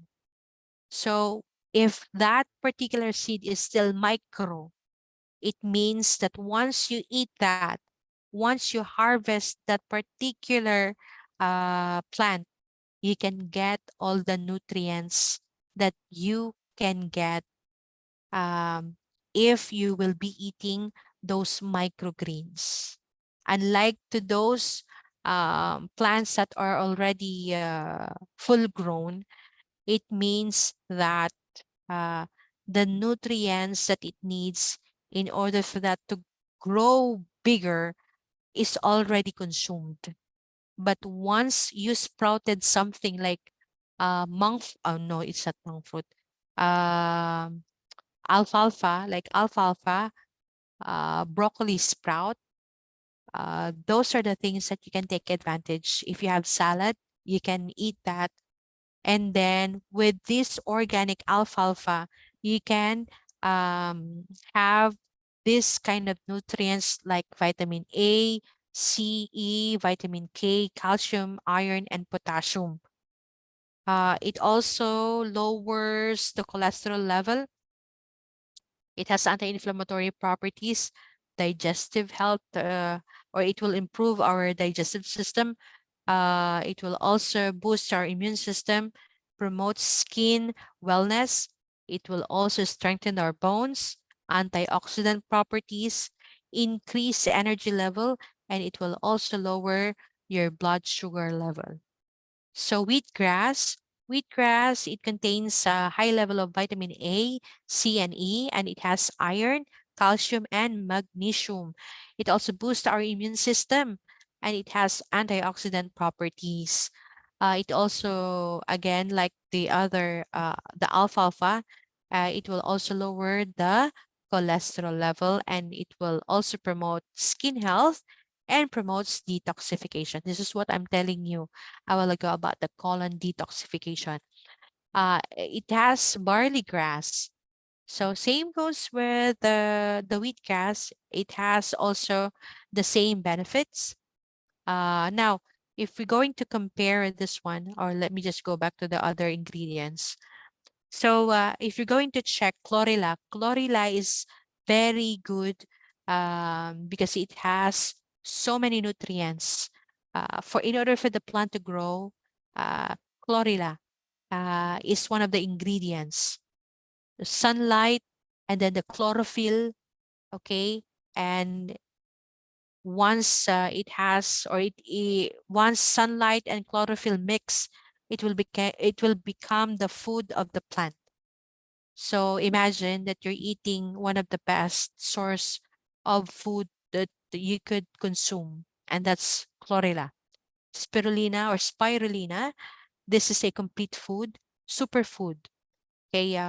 So if that particular seed is still micro, it means that once you eat that, once you harvest that particular plant, you can get all the nutrients that you can get if you will be eating those microgreens. Unlike to those plants that are already full grown, it means that uh, the nutrients that it needs in order for that to grow bigger is already consumed. But once you sprouted something like oh no, it's not monk fruit. Um, alfalfa, like alfalfa, broccoli sprout. Those are the things that you can take advantage. If you have salad, you can eat that. And then with this organic alfalfa, you can have this kind of nutrients like vitamin A, C, E, vitamin K, calcium, iron, and potassium. It also lowers the cholesterol level. It has anti-inflammatory properties, digestive health, or it will improve our digestive system. It will also boost our immune system, promote skin wellness. It will also strengthen our bones, antioxidant properties, increase the energy level, and it will also lower your blood sugar level. So wheatgrass, it contains a high level of vitamin A, C, and E, and it has iron, calcium, and magnesium. It also boosts our immune system, and it has antioxidant properties. It also, again, like the alfalfa, it will also lower the cholesterol level, and it will also promote skin health and promotes detoxification. This is what I'm telling you a while ago about the colon detoxification. It has barley grass. So same goes with the wheat grass. It has also the same benefits. Now, if we're going to compare this one, or let me just go back to the other ingredients. So if you're going to check chlorella, chlorella is very good because it has so many nutrients. For in order for the plant to grow, uh, chlorella is one of the ingredients. The sunlight and then the chlorophyll, okay, and once it has or once sunlight and chlorophyll mix, it will become the food of the plant. So imagine that you're eating one of the best source of food that you could consume, and that's chlorella. Spirulina or spirulina, this is a complete food, superfood. Okay,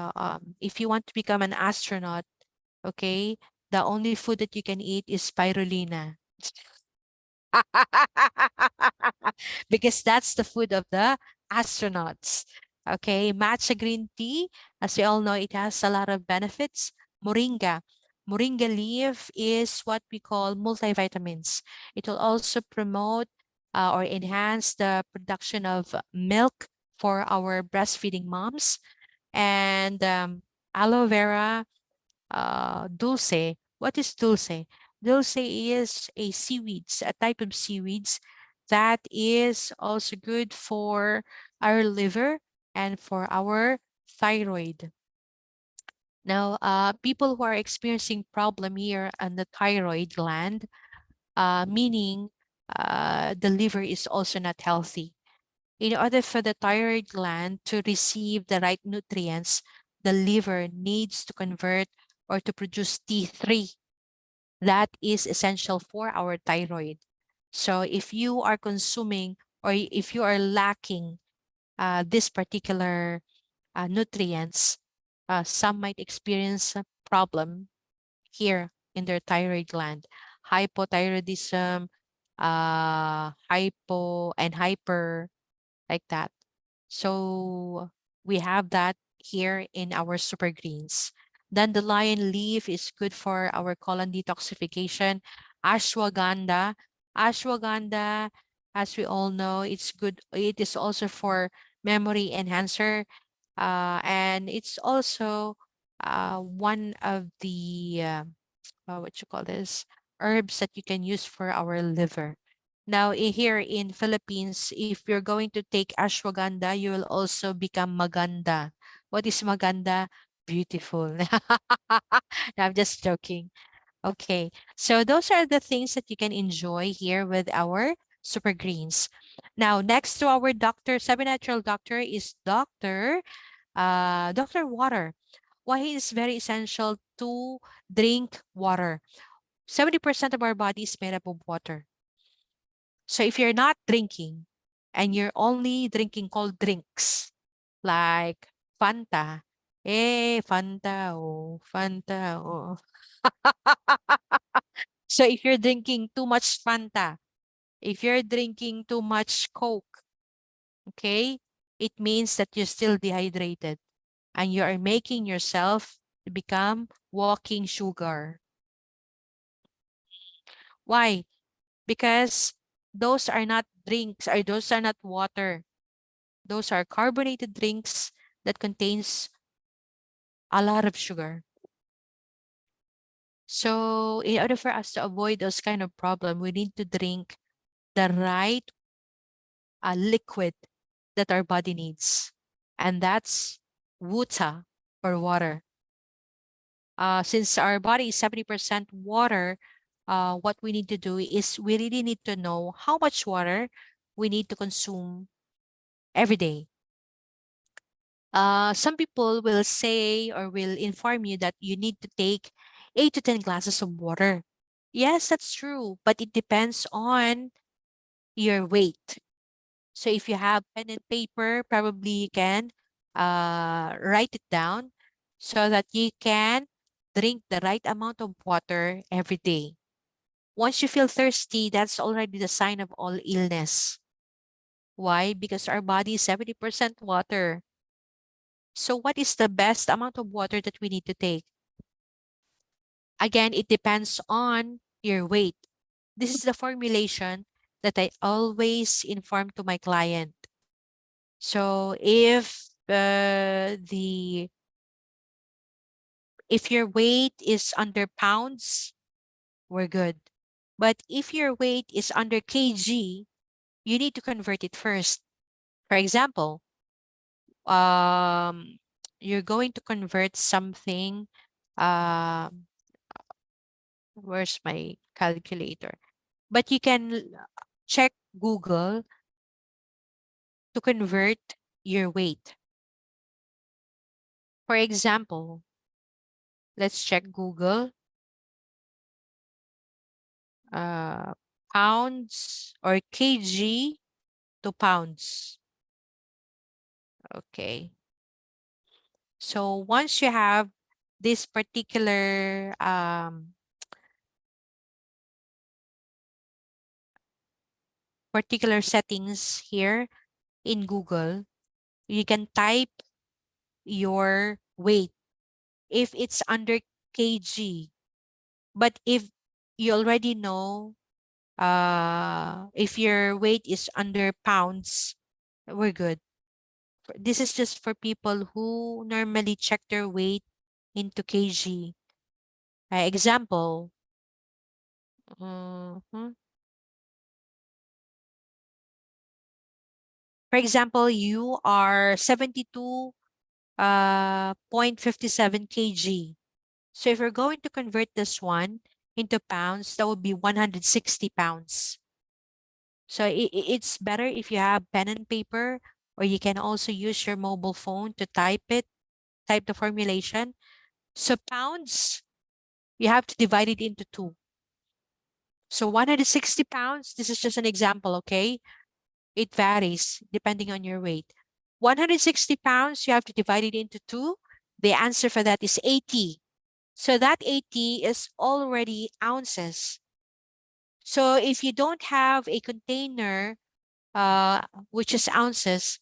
if you want to become an astronaut, okay, the only food that you can eat is spirulina. Because that's the food of the astronauts. Okay, matcha green tea, as we all know, it has a lot of benefits. Moringa. Moringa leaf is what we call multivitamins. It will also promote or enhance the production of milk for our breastfeeding moms. And aloe vera dulce. What is dulce? Dulce is a seaweeds, a type of seaweeds that is also good for our liver and for our thyroid. Now, people who are experiencing problem here on the thyroid gland, meaning the liver is also not healthy. In order for the thyroid gland to receive the right nutrients, the liver needs to convert or to produce T3. That is essential for our thyroid. So if you are consuming or if you are lacking this particular nutrients, some might experience a problem here in their thyroid gland. Hypothyroidism, hypo and hyper, like that. So we have that here in our super greens. Dandelion leaf is good for our colon detoxification. Ashwagandha. Ashwagandha, as we all know, it's good. It is also for memory enhancer. And it's also one of the what you call this, herbs that you can use for our liver. Now, here in Philippines, if you're going to take ashwagandha, you will also become maganda. What is maganda? Beautiful. No, I'm just joking. Okay, so those are the things that you can enjoy here with our super greens. Now, next to our doctor, Seven Natural Doctor is Dr. Water. Why it is very essential to drink water. 70% of our body is made up of water. So if you're not drinking and you're only drinking cold drinks like Fanta, Fanta, oh, Fanta, oh. So if you're drinking too much Fanta, if you're drinking too much Coke, okay, it means that you're still dehydrated and you are making yourself to become walking sugar. Why? Because those are not drinks or those are not water. Those are carbonated drinks that contains a lot of sugar. So in order for us to avoid those kind of problem, we need to drink the right liquid that our body needs. And that's water or water. Since our body is 70% water, what we need to do is we really need to know how much water we need to consume every day. Some people will say or will inform you that you need to take 8 to 10 glasses of water. Yes, that's true, but it depends on your weight. So if you have pen and paper, probably you can write it down so that you can drink the right amount of water every day. Once you feel thirsty, that's already the sign of all illness. Why? Because our body is 70% water. So what is the best amount of water that we need to take? Again, it depends on your weight. This is the formulation that I always inform to my client. So if your weight is under pounds, we're good. But if your weight is under kg, you need to convert it first. For example, um, you're going to convert something. Um, where's my calculator? But you can check Google to convert your weight. For example, let's check Google. Uh, pounds or kg to pounds. Okay. So once you have this particular settings here in Google, you can type your weight if it's under kg. But if you already know if your weight is under pounds, we're good. This is just for people who normally check their weight into kg. Example, mhm, For example, you are 72.57 kg. So if you're going to convert this one into pounds, that would be 160 pounds. So it's better if you have pen and paper, or you can also use your mobile phone to type the formulation. So pounds, you have to divide it into two. So 160 pounds, this is just an example, okay? It varies depending on your weight. 160 pounds, you have to divide it into two. The answer for that is 80. So that 80 is already ounces. So if you don't have a container, which is ounces,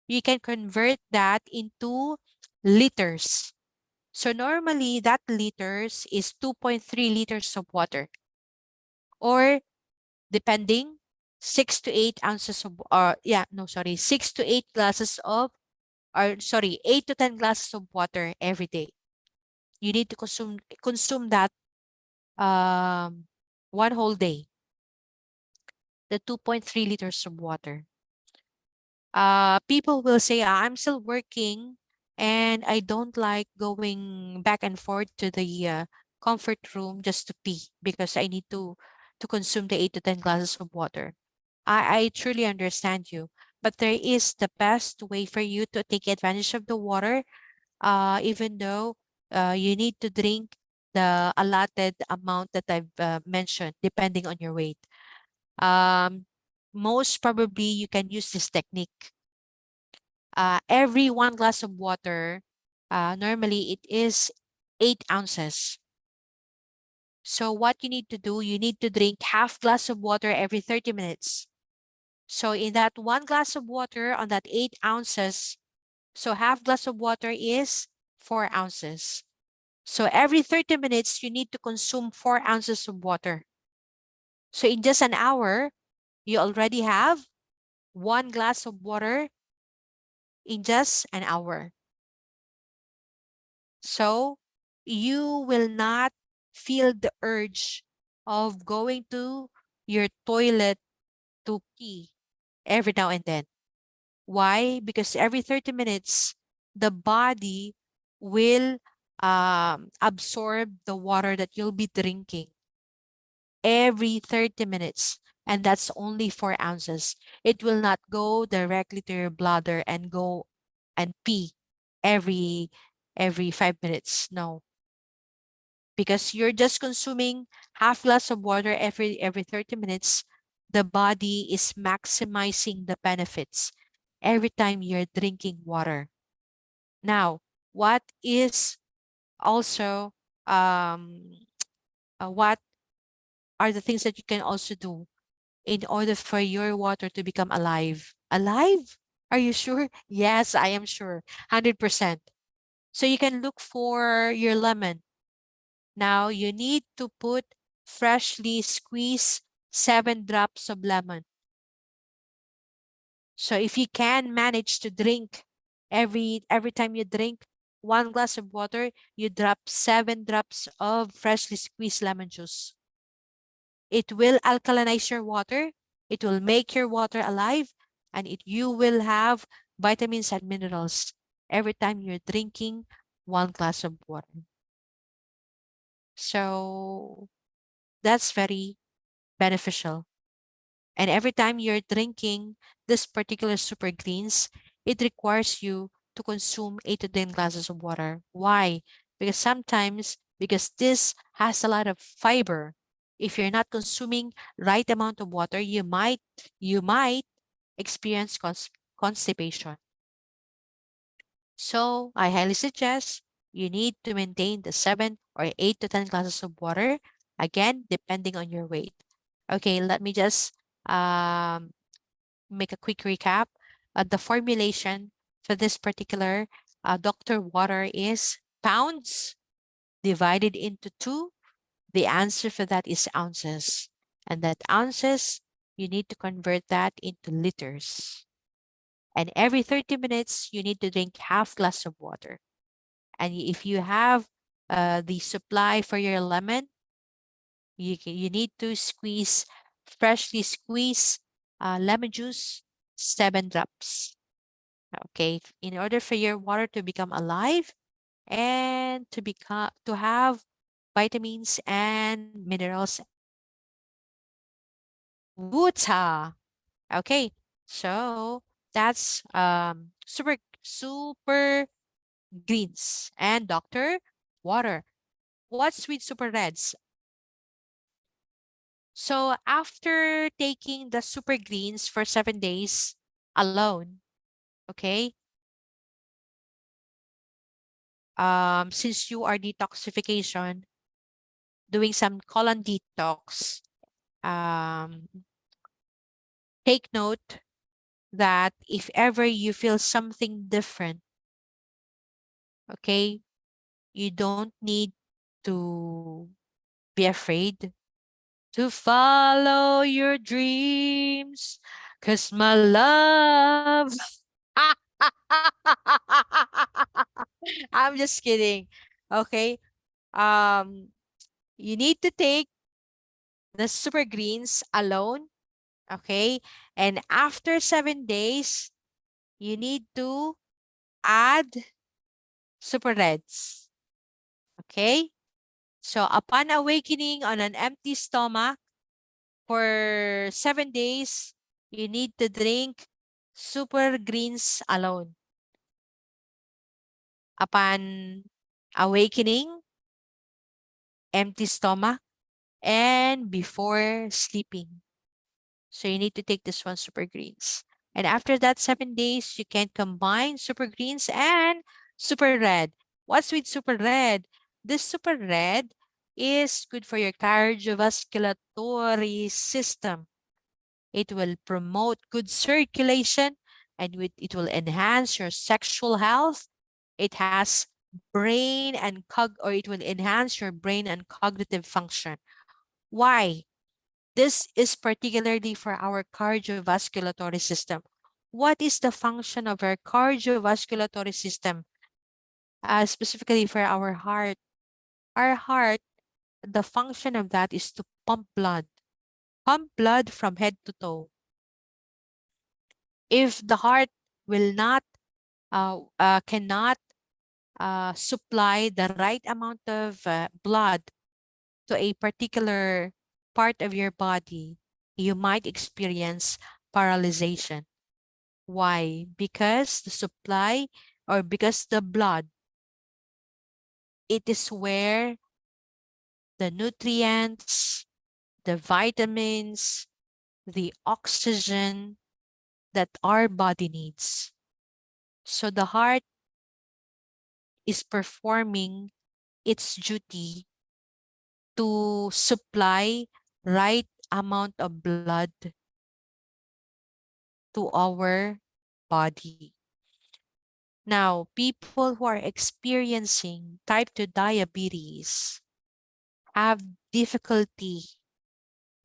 you can convert that into liters. So normally that liters is 2.3 liters of water, or depending, 6 to 8 ounces of, or yeah, no, sorry, 6 to 8 glasses of, or sorry, 8 to 10 glasses of water every day. You need to consume that um, one whole day, the 2.3 liters of water. People will say, I'm still working and I don't like going back and forth to the comfort room just to pee because I need to consume the 8 to 10 glasses of water. I truly understand you, but there is the best way for you to take advantage of the water, even though you need to drink the allotted amount that I've mentioned, depending on your weight. Um, Most probably, you can use this technique. Every 1 glass of water, normally it is 8 ounces. So what you need to do, you need to drink half glass of water every 30 minutes. So in that 1 glass of water on that 8 ounces, so half glass of water is 4 ounces. So every 30 minutes, you need to consume 4 ounces of water. So in just an hour, you already have 1 glass of water in just an hour. So you will not feel the urge of going to your toilet to pee every now and then. Why? Because every 30 minutes, the body will absorb the water that you'll be drinking every 30 minutes. And that's only 4 ounces. It will not go directly to your bladder and go and pee every 5 minutes. No, because you're just consuming half glass of water every 30 minutes. The body is maximizing the benefits every time you're drinking water. Now, what is also um, what are the things that you can also do in order for your water to become alive? Alive? Are you sure? Yes, I am sure. 100%. So you can look for your lemon. Now you need to put freshly squeezed 7 drops of lemon. So if you can manage to drink every time you drink 1 glass of water, you drop 7 drops of freshly squeezed lemon juice. It will alkalinize your water. It will make your water alive, and you will have vitamins and minerals every time you're drinking 1 glass of water. So that's very beneficial. And every time you're drinking this particular super greens, it requires you to consume 8 to 10 glasses of water. Why? Because this has a lot of fiber. If you're not consuming right amount of water, you might experience constipation. So I highly suggest you need to maintain the 7 or 8 to 10 glasses of water, again, depending on your weight. Okay, let me just um, make a quick recap. The formulation for this particular Dr. Water is pounds divided into two. The answer for that is ounces. And that ounces, you need to convert that into liters. And every 30 minutes, you need to drink half glass of water. And if you have the supply for your lemon, you need to freshly squeeze lemon juice 7 drops. Okay, in order for your water to become alive and to have vitamins and minerals, water. Okay, so that's super greens and doctor water. What's with super reds? So after taking the super greens for 7 days alone, okay, since you are detoxification, doing some colon detox, um, take note that if ever you feel something different, okay, you don't need to be afraid to follow your dreams, 'cause my love. I'm just kidding. Okay. Um, you need to take the super greens alone. Okay. And after 7 days, you need to add super reds. Okay. So upon awakening on an empty stomach for 7 days, you need to drink super greens alone. Upon awakening, empty stomach, and before sleeping. So you need to take this one super greens. And after that 7 days, you can combine super greens and super red. What's with super red? This super red is good for your cardiovasculatory system. It will promote good circulation and it will enhance your sexual health. It has brain and or it will enhance your brain and cognitive function. Why? This is particularly for our cardiovasculatory system. What is the function of our cardiovasculatory system? Specifically for our heart. Our heart, the function of that is to pump blood from head to toe. If the heart will not, cannot supply the right amount of blood to a particular part of your body, you might experience paralyzation. Why? Because the supply or because the blood, it is where the nutrients, the vitamins, the oxygen that our body needs. So the heart is performing its duty to supply right amount of blood to our body. Now, people who are experiencing type 2 diabetes have difficulty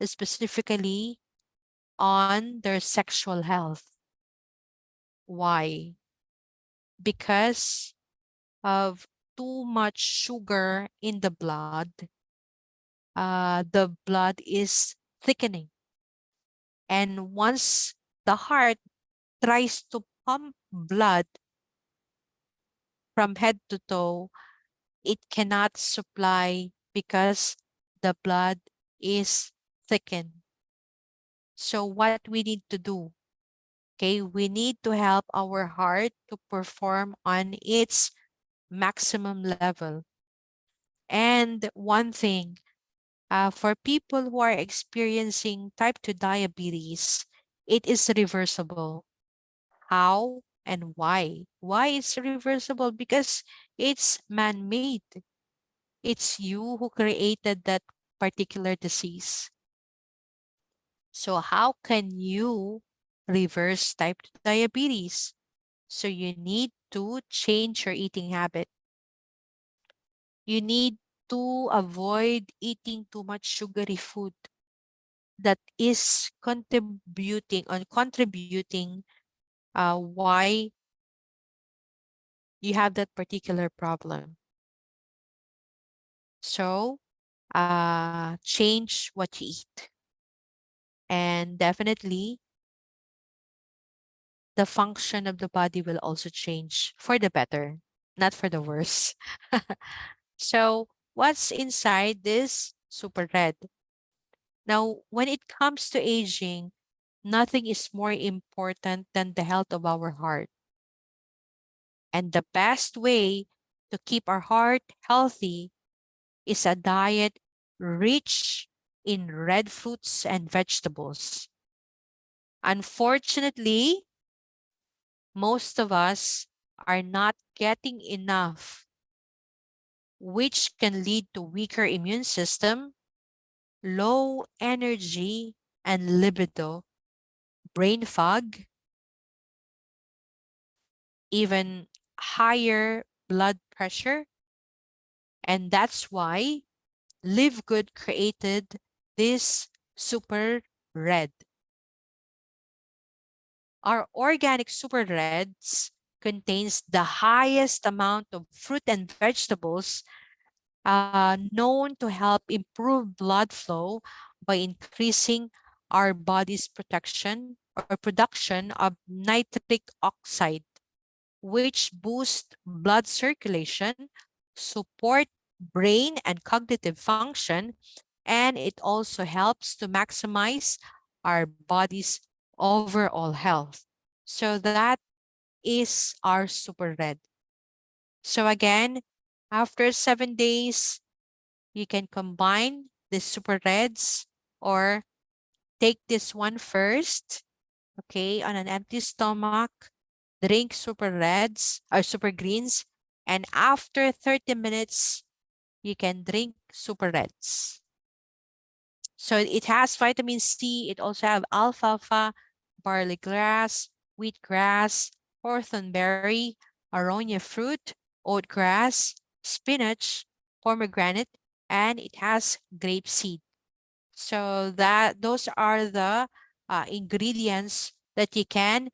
specifically on their sexual health. Why? Because of too much sugar in the blood. The blood is thickening. And once the heart tries to pump blood from head to toe, it cannot supply because the blood is thickened. So what we need to do, okay, we need to help our heart to perform on its maximum level. And one thing, for people who are experiencing type 2 diabetes, it is reversible. How and why? Why it's reversible? Because it's man-made. It's you who created that particular disease. So how can you reverse type 2 diabetes? So you need to change your eating habit. You need to avoid eating too much sugary food that is contributing why you have that particular problem. So change what you eat. And definitely the function of the body will also change for the better, not for the worse. So, what's inside this super red? Now, when it comes to aging, nothing is more important than the health of our heart. And the best way to keep our heart healthy is a diet rich in red fruits and vegetables. Unfortunately, most of us are not getting enough, which can lead to weaker immune system, low energy and libido, brain fog, even higher blood pressure. And that's why LiveGood created this super red. Our organic super reds contains the highest amount of fruit and vegetables known to help improve blood flow by increasing our body's protection or production of nitric oxide, which boost blood circulation, support brain and cognitive function, and it also helps to maximize our body's overall health. So that is our super red. So again, after 7 days, you can combine the super reds or take this one first, okay, on an empty stomach, drink super reds or super greens, and after 30 minutes, you can drink super reds. So it has vitamin C. It also have alfalfa, barley grass, wheatgrass, hawthornberry, aronia fruit, oatgrass, spinach, pomegranate, and it has grape seed. So that those are the ingredients that you can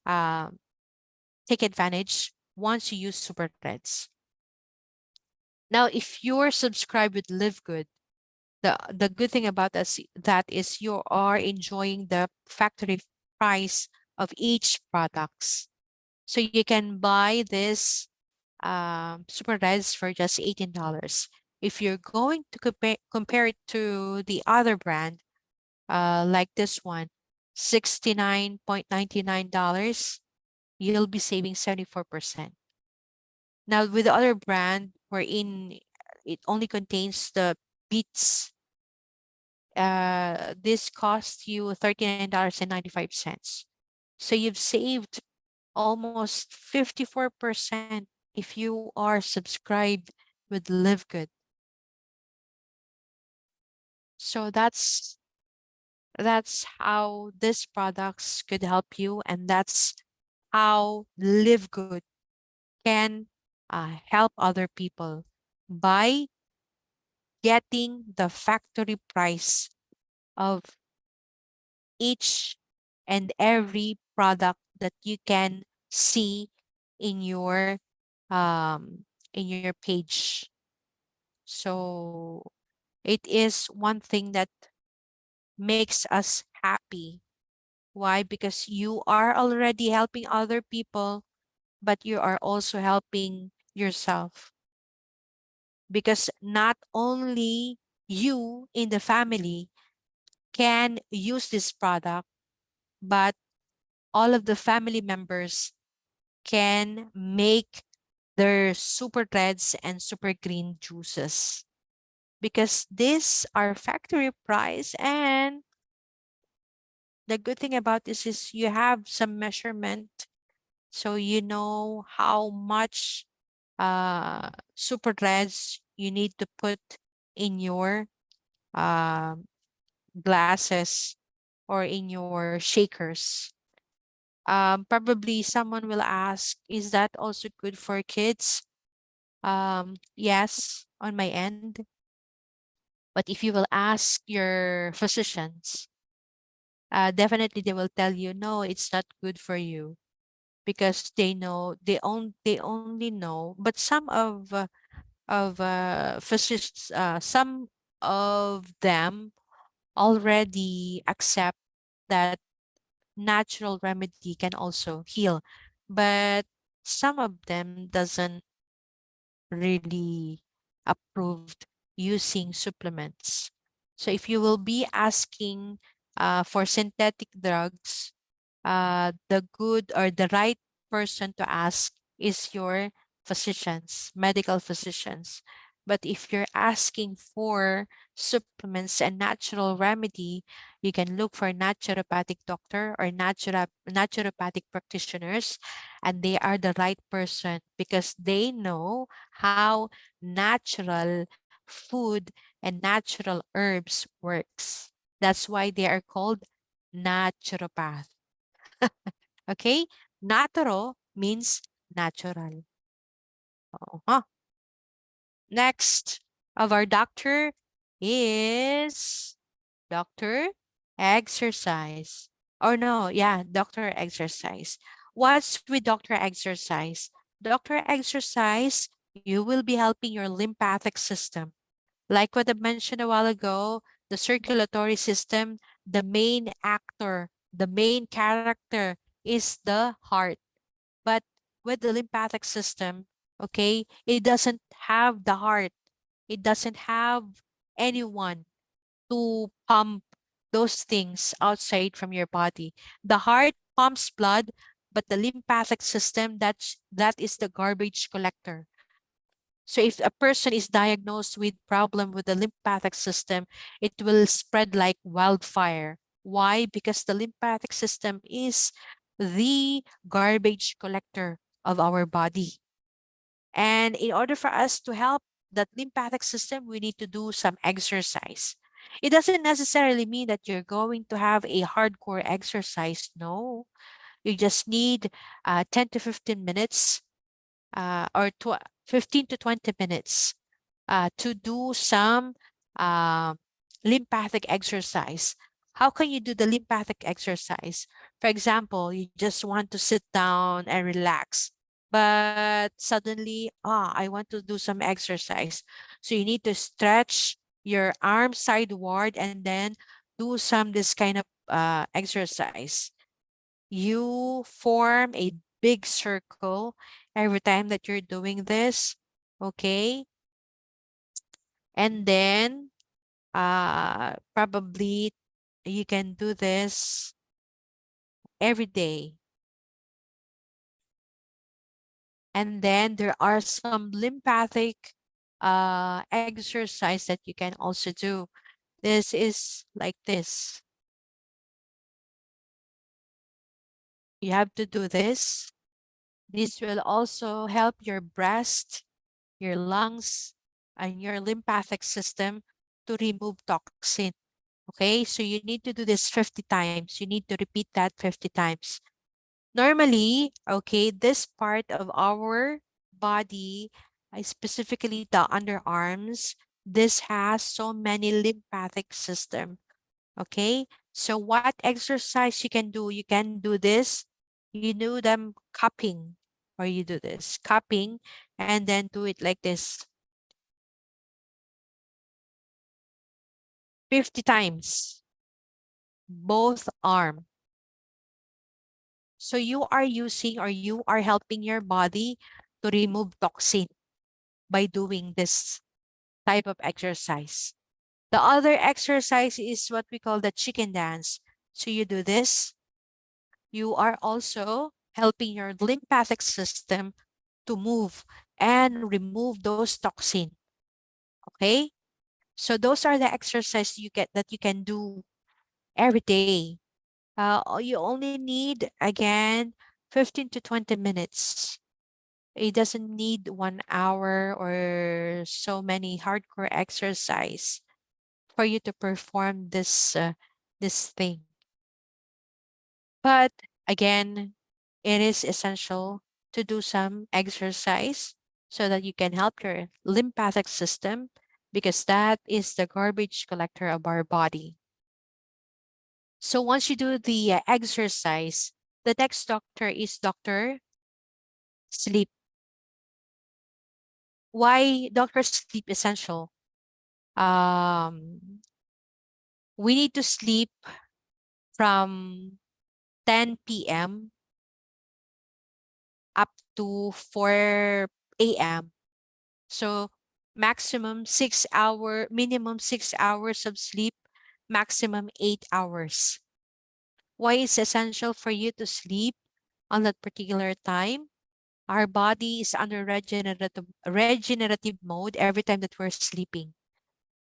uh, take advantage once you use Super Reds. Now, if you're subscribed with Live Good, the good thing about that is you are enjoying the factory price of each products. So you can buy this Super Reds for just $18. If you're going to compare it to the other brand, like this one, $69.99, you'll be saving 74%. Now, with the other brand, wherein it only contains the beets, this costs you $39.95. So you've saved almost 54% if you are subscribed with LiveGood. So that's how these products could help you, and that's how LiveGood can help other people by getting the factory price of each and every product that you can see in your um in your page. So it is one thing that makes us happy. Why? Because you are already helping other people, but you are also helping yourself. Because not only you in the family can use this product, but all of the family members can make their super reds and super green juices, because these are factory price. And the good thing about this is you have some measurement, so you know how much super reds you need to put in your um glasses or in your shakers. Probably someone will ask, is that also good for kids? Yes, on my end. But if you will ask your physicians, definitely they will tell you, no, it's not good for you, because they know they only know. But some of physicians, some of them already accept that natural remedy can also heal, but some of them doesn't really approved using supplements. So if you will be asking for synthetic drugs, the good or the right person to ask is your physicians, medical physicians. But if you're asking for supplements and natural remedy, you can look for naturopathic doctor or naturopathic practitioners, and they are the right person because they know how natural food and natural herbs works. That's why they are called naturopath. Okay? Naturo means natural. Uh-huh. Next of our doctor is Doctor Exercise. Or no, yeah, Doctor Exercise. What's with Doctor Exercise? Doctor Exercise, you will be helping your lymphatic system. Like what I mentioned a while ago, the circulatory system, the main actor, the main character is the heart. But with the lymphatic system, okay, it doesn't have the heart. It doesn't have anyone to pump those things outside from your body. The heart pumps blood, but the lymphatic system, that is the garbage collector. So if a person is diagnosed with problem with the lymphatic system, it will spread like wildfire. Why? Because the lymphatic system is the garbage collector of our body. And in order for us to help that lymphatic system, we need to do some exercise. It doesn't necessarily mean that you're going to have a hardcore exercise. No, you just need 10 to 15 minutes or 15 to 20 minutes to do some uh, lymphatic exercise. How can you do the lymphatic exercise? For example, you just want to sit down and relax, but suddenly, I want to do some exercise. So you need to stretch your arm sideward and then do some this kind of exercise. You form a big circle every time that you're doing this. Okay. And then probably you can do this every day. And then there are some lymphatic exercise that you can also do. This is like this. You have to do this. This will also help your breast, your lungs, and your lymphatic system to remove toxin. Okay, so you need to do this 50 times. You need to repeat that 50 times. Normally, okay, this part of our body, specifically the underarms, this has so many lymphatic system. Okay, so what exercise you can do? You can do this. You do them cupping, or you do this cupping, and then do it like this 50 times, both arm. So you are using or you are helping your body to remove toxin by doing this type of exercise. The other exercise is what we call the chicken dance. So you do this. You are also helping your lymphatic system to move and remove those toxin. Okay? So those are the exercises you get that you can do every day. You only need again 15 to 20 minutes. It doesn't need 1 hour or so many hardcore exercise for you to perform this thing. But again, it is essential to do some exercise so that you can help your lymphatic system because that is the garbage collector of our body. So once you do the exercise, the next doctor is Doctor Sleep. Why Doctor Sleep essential? Um, we need to sleep from 10 p.m. up to 4 a.m. So minimum 6 hours of sleep, maximum 8 hours. Why it's essential for you to sleep on that particular time? Our body is under regenerative mode every time that we're sleeping.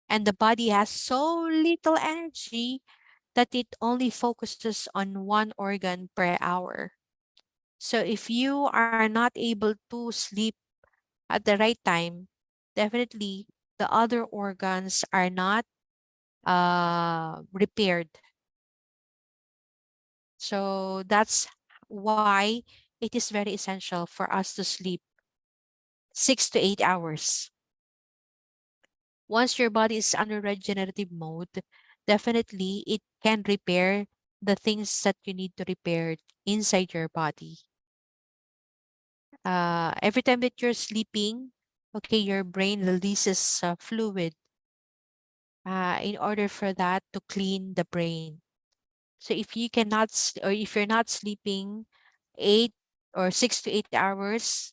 And the body has so little energy that it only focuses on one organ per hour. So if you are not able to sleep at the right time, definitely the other organs are not repaired. So that's why it is very essential for us to sleep 6 to 8 hours. Once your body is under regenerative mode, definitely it can repair the things that you need to repair inside your body. Every time that you're sleeping, okay, your brain releases fluid in order for that to clean the brain. So if you cannot, or if you're not sleeping 6 to 8 hours,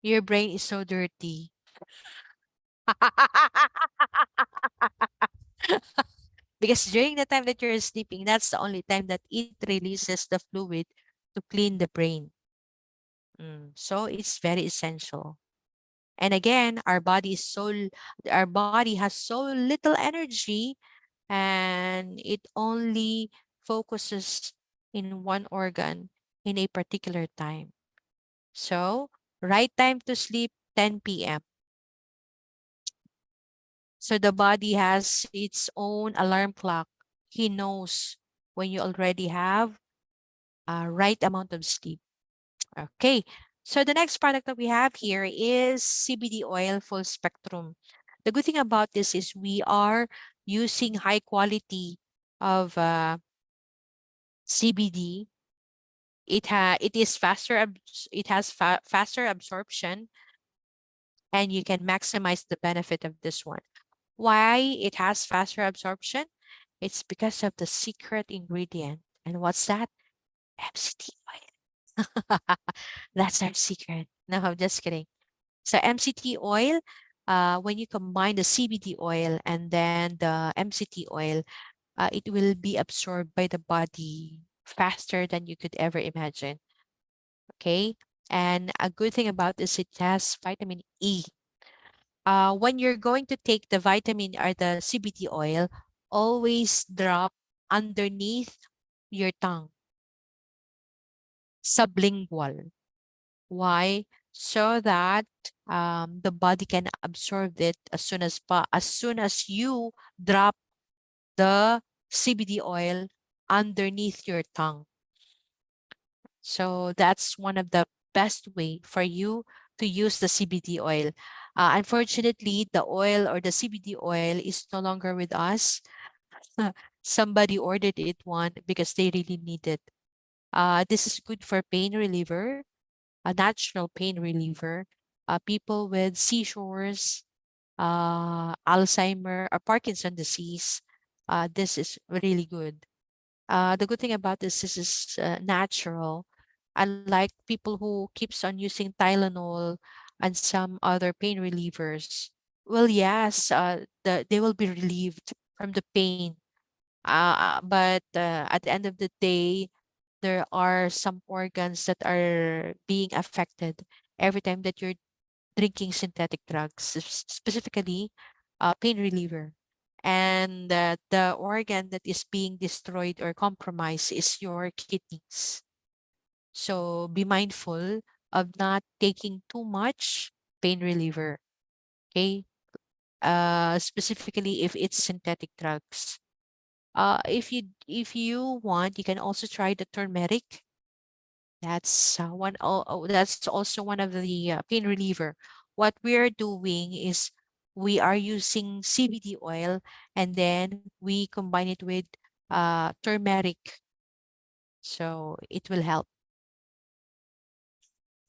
your brain is so dirty. Because during the time that you're sleeping, that's the only time that it releases the fluid to clean the brain. So it's very essential. And again, our body has so little energy, and it only focuses in one organ in a particular time. So, right time to sleep 10 p.m. So the body has its own alarm clock. He knows when you already have a right amount of sleep. Okay. So the next product that we have here is CBD oil full spectrum. The good thing about this is we are using high quality of CBD. It is faster absorption, and you can maximize the benefit of this one. Why it has faster absorption? It's because of the secret ingredient. And what's that? MCT oil. That's our secret. No, I'm just kidding. So MCT oil, when you combine the CBD oil and then the MCT oil, it will be absorbed by the body faster than you could ever imagine. Okay. And a good thing about this, it has vitamin E. When you're going to take the vitamin or the CBD oil, always drop underneath your tongue, sublingual. Why? So that the body can absorb it as soon as you drop the CBD oil underneath your tongue. So that's one of the best way for you to use the CBD oil. Unfortunately, the oil or the CBD oil is no longer with us. Somebody ordered it one because they really need it. This is good for pain reliever, a natural pain reliever. People with seizures, Alzheimer, or Parkinson disease. This is really good. The good thing about this is natural, unlike people who keeps on using Tylenol and some other pain relievers. Well, yes, they will be relieved from the pain. But at the end of the day, there are some organs that are being affected every time that you're drinking synthetic drugs, specifically pain reliever. And the organ that is being destroyed or compromised is your kidneys. So be mindful of not taking too much pain reliever. Okay. Specifically if it's synthetic drugs. If you want, you can also try the turmeric. That's also one of the pain reliever. What we're doing is we are using CBD oil, and then we combine it with turmeric, so it will help.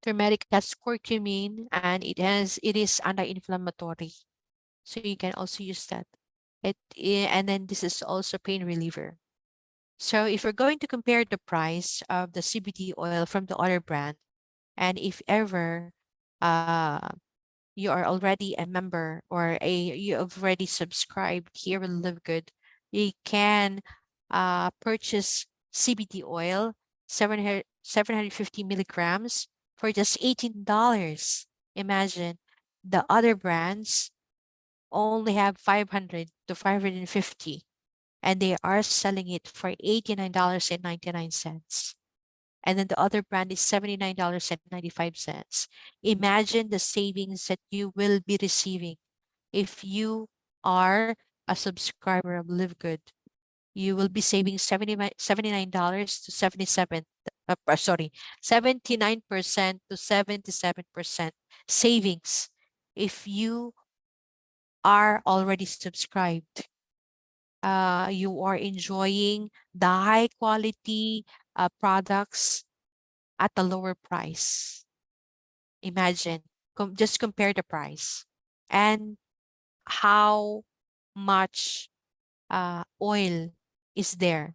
Turmeric has curcumin, and it is anti-inflammatory, so you can also use that. And then this is also pain reliever. So if we're going to compare the price of the CBD oil from the other brand, and if ever uh, you are already a member or you have already subscribed here with Live Good, you can purchase CBD oil 750 milligrams for just $18. Imagine the other brands only have 500 to 550, and they are selling it for $89.99. And then the other brand is $79.95. Imagine the savings that you will be receiving if you are a subscriber of LiveGood. You will be saving $79 to 77 sorry, 79% to 77% savings if you are already subscribed. You are enjoying the high quality products at a lower price. Imagine, just compare the price and how much oil is there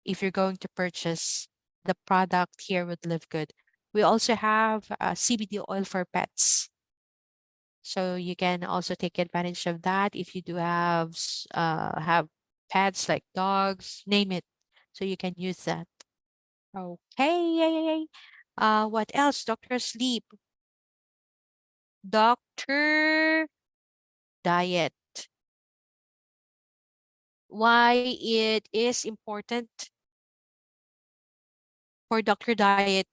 if you're going to purchase the product here with Live Good. We also have CBD oil for pets. So you can also take advantage of that if you do have pets like dogs, name it. So you can use that. Okay, yay, yay, yay. What else? Doctor Sleep, Doctor Diet. Why it is important for Doctor Diet,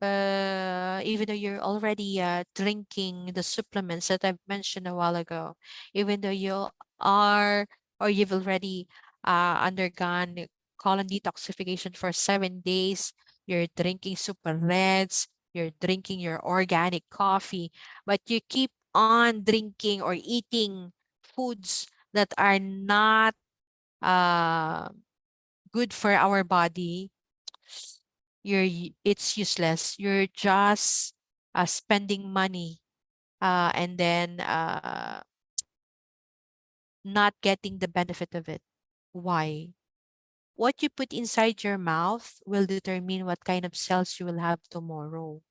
even though you're already drinking the supplements that I've mentioned a while ago, even though you are or you've already undergone colon detoxification for 7 days, you're drinking super reds, you're drinking your organic coffee, but you keep on drinking or eating foods that are not uh, good for our body, it's useless. You're just spending money and then not getting the benefit of it. Why? What you put inside your mouth will determine what kind of cells you will have tomorrow.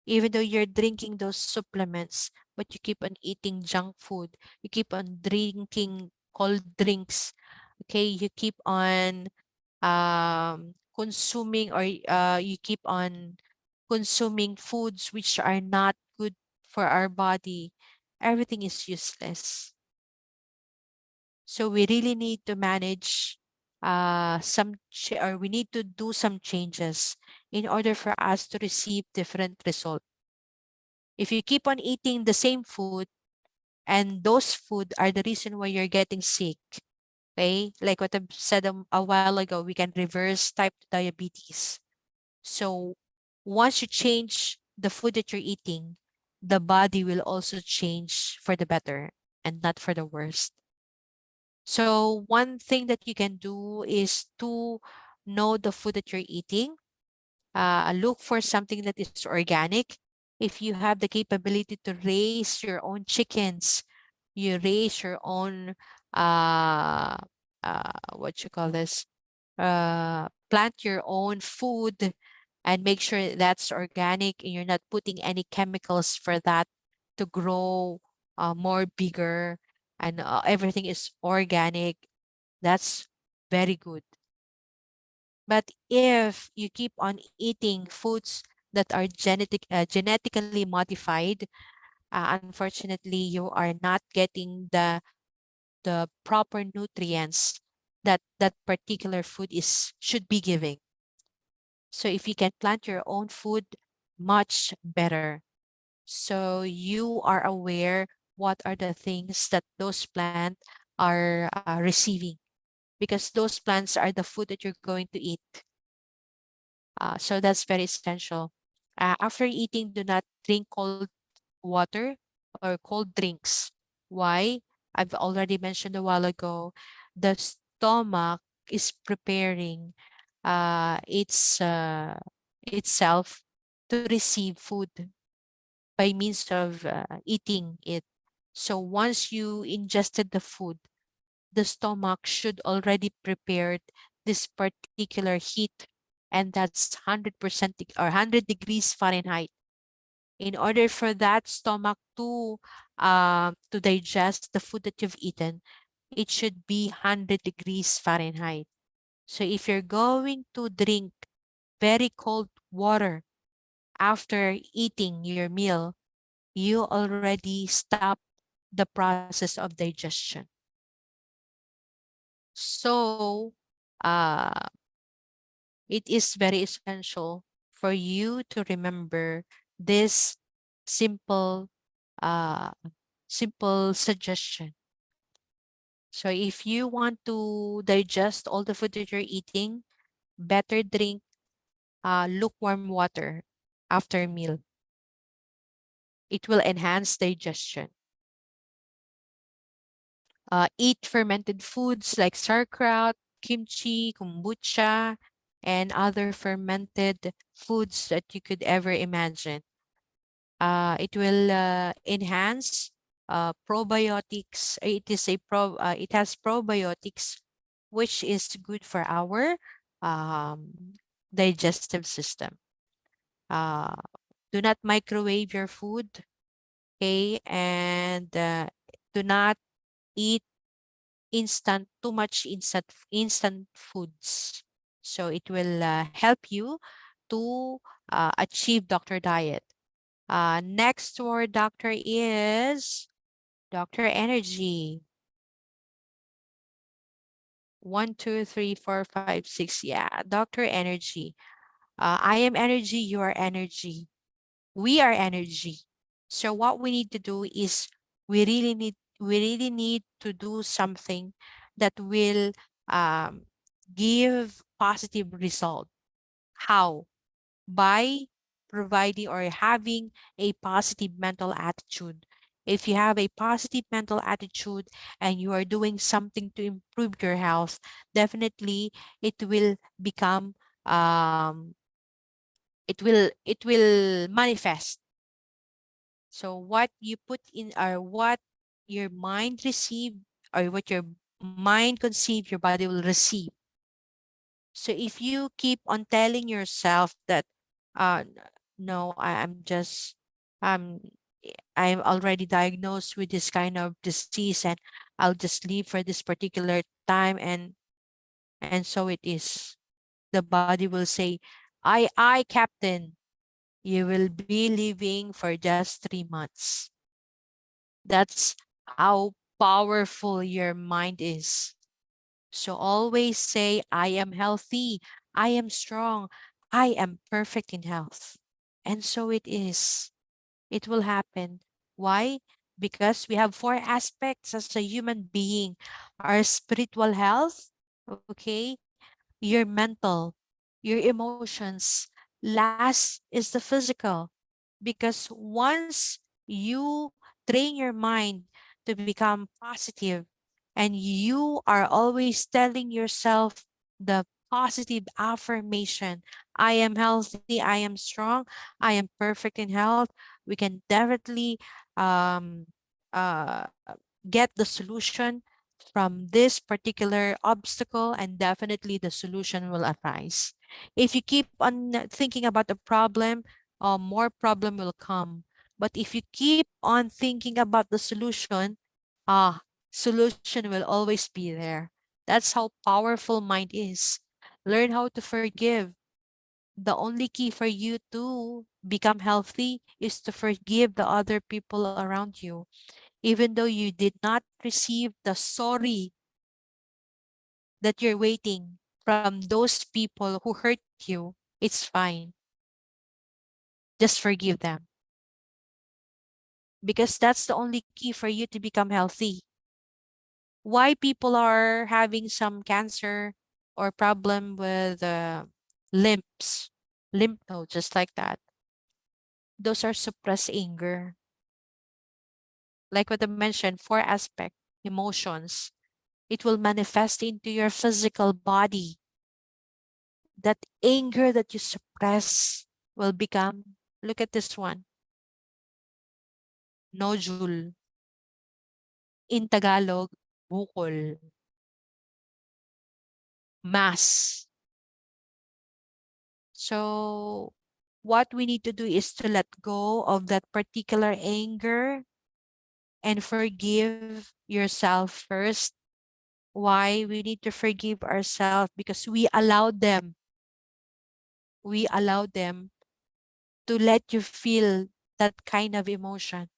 Even though you're drinking those supplements, but you keep on eating junk food, you keep on drinking cold drinks, okay, you keep on consuming or you keep on consuming foods which are not good for our body, everything is useless. So we really need to manage or we need to do some changes in order for us to receive different results. If you keep on eating the same food and those food are the reason why you're getting sick, okay, like what I've said a while ago, we can reverse type 2 diabetes. So once you change the food that you're eating, the body will also change for the better and not for the worst. So one thing that you can do is to know the food that you're eating. Look for something that is organic. If you have the capability to raise your own chickens, you raise your own uh, what you call this, plant your own food and make sure that's organic and you're not putting any chemicals for that to grow more bigger, and everything is organic, that's very good. But if you keep on eating foods that are genetically modified, unfortunately you are not getting the proper nutrients that that particular food is should be giving. So if you can plant your own food, much better. So you are aware what are the things that those plants are receiving, because those plants are the food that you're going to eat. So that's very essential. After eating, do not drink cold water or cold drinks. Why? I've already mentioned a while ago, the stomach is preparing itself to receive food by means of eating it. So once you ingested the food, the stomach should already prepared this particular heat, and that's 100% or 100 degrees Fahrenheit. In order for that stomach to digest the food that you've eaten, it should be 100 degrees Fahrenheit. So if you're going to drink very cold water after eating your meal, you already stop the process of digestion. So uh, it is very essential for you to remember this simple uh, simple suggestion. So if you want to digest all the food that you're eating, better drink lukewarm water after meal. It will enhance digestion. Eat fermented foods like sauerkraut, kimchi, kombucha, and other fermented foods that you could ever imagine. It will enhance probiotics. It has probiotics, which is good for our um, digestive system. Uh, do not microwave your food, okay, and do not eat too much instant foods. So it will help you to achieve doctor diet. Next to our doctor is Doctor Energy. 1, 2, 3, 4, 5, 6. Yeah, Doctor Energy. I am energy, you are energy. We are energy. So what we need to do is we really need to do something that will um, give positive result. How? By providing or having a positive mental attitude. If you have a positive mental attitude and you are doing something to improve your health, definitely it will become it will manifest. So what you put in or what your mind receive or what your mind conceive, your body will receive. So if you keep on telling yourself that, no, I'm just, um, I'm already diagnosed with this kind of disease and I'll just live for this particular time, and so it is. The body will say, Captain, you will be living for just 3 months. That's how powerful your mind is. So always say, I am healthy, I am strong, I am perfect in health. And so it is. It will happen. Why? Because we have four aspects as a human being: our spiritual health, okay, your mental, your emotions. Last is the physical. Because once you train your mind to become positive and you are always telling yourself the positive affirmation, I am healthy, I am strong, I am perfect in health, we can definitely um, uh, get the solution from this particular obstacle, and definitely the solution will arise. If you keep on thinking about the problem, more problem will come. But if you keep on thinking about the solution, ah, solution will always be there. That's how powerful mind is. Learn how to forgive. The only key for you to become healthy is to forgive the other people around you. Even though you did not receive the sorry that you're waiting from those people who hurt you, it's fine. Just forgive them, because that's the only key for you to become healthy. Why people are having some cancer or problem with lymph nodes, just like that. Those are suppressed anger. Like what I mentioned, four aspect, emotions. It will manifest into your physical body. That anger that you suppress will become, look at this one, nodule. In Tagalog, bukol. mass. So what we need to do is to let go of that particular anger and forgive yourself first. Why we need to forgive ourselves? Because we allowed them to let you feel that kind of emotion.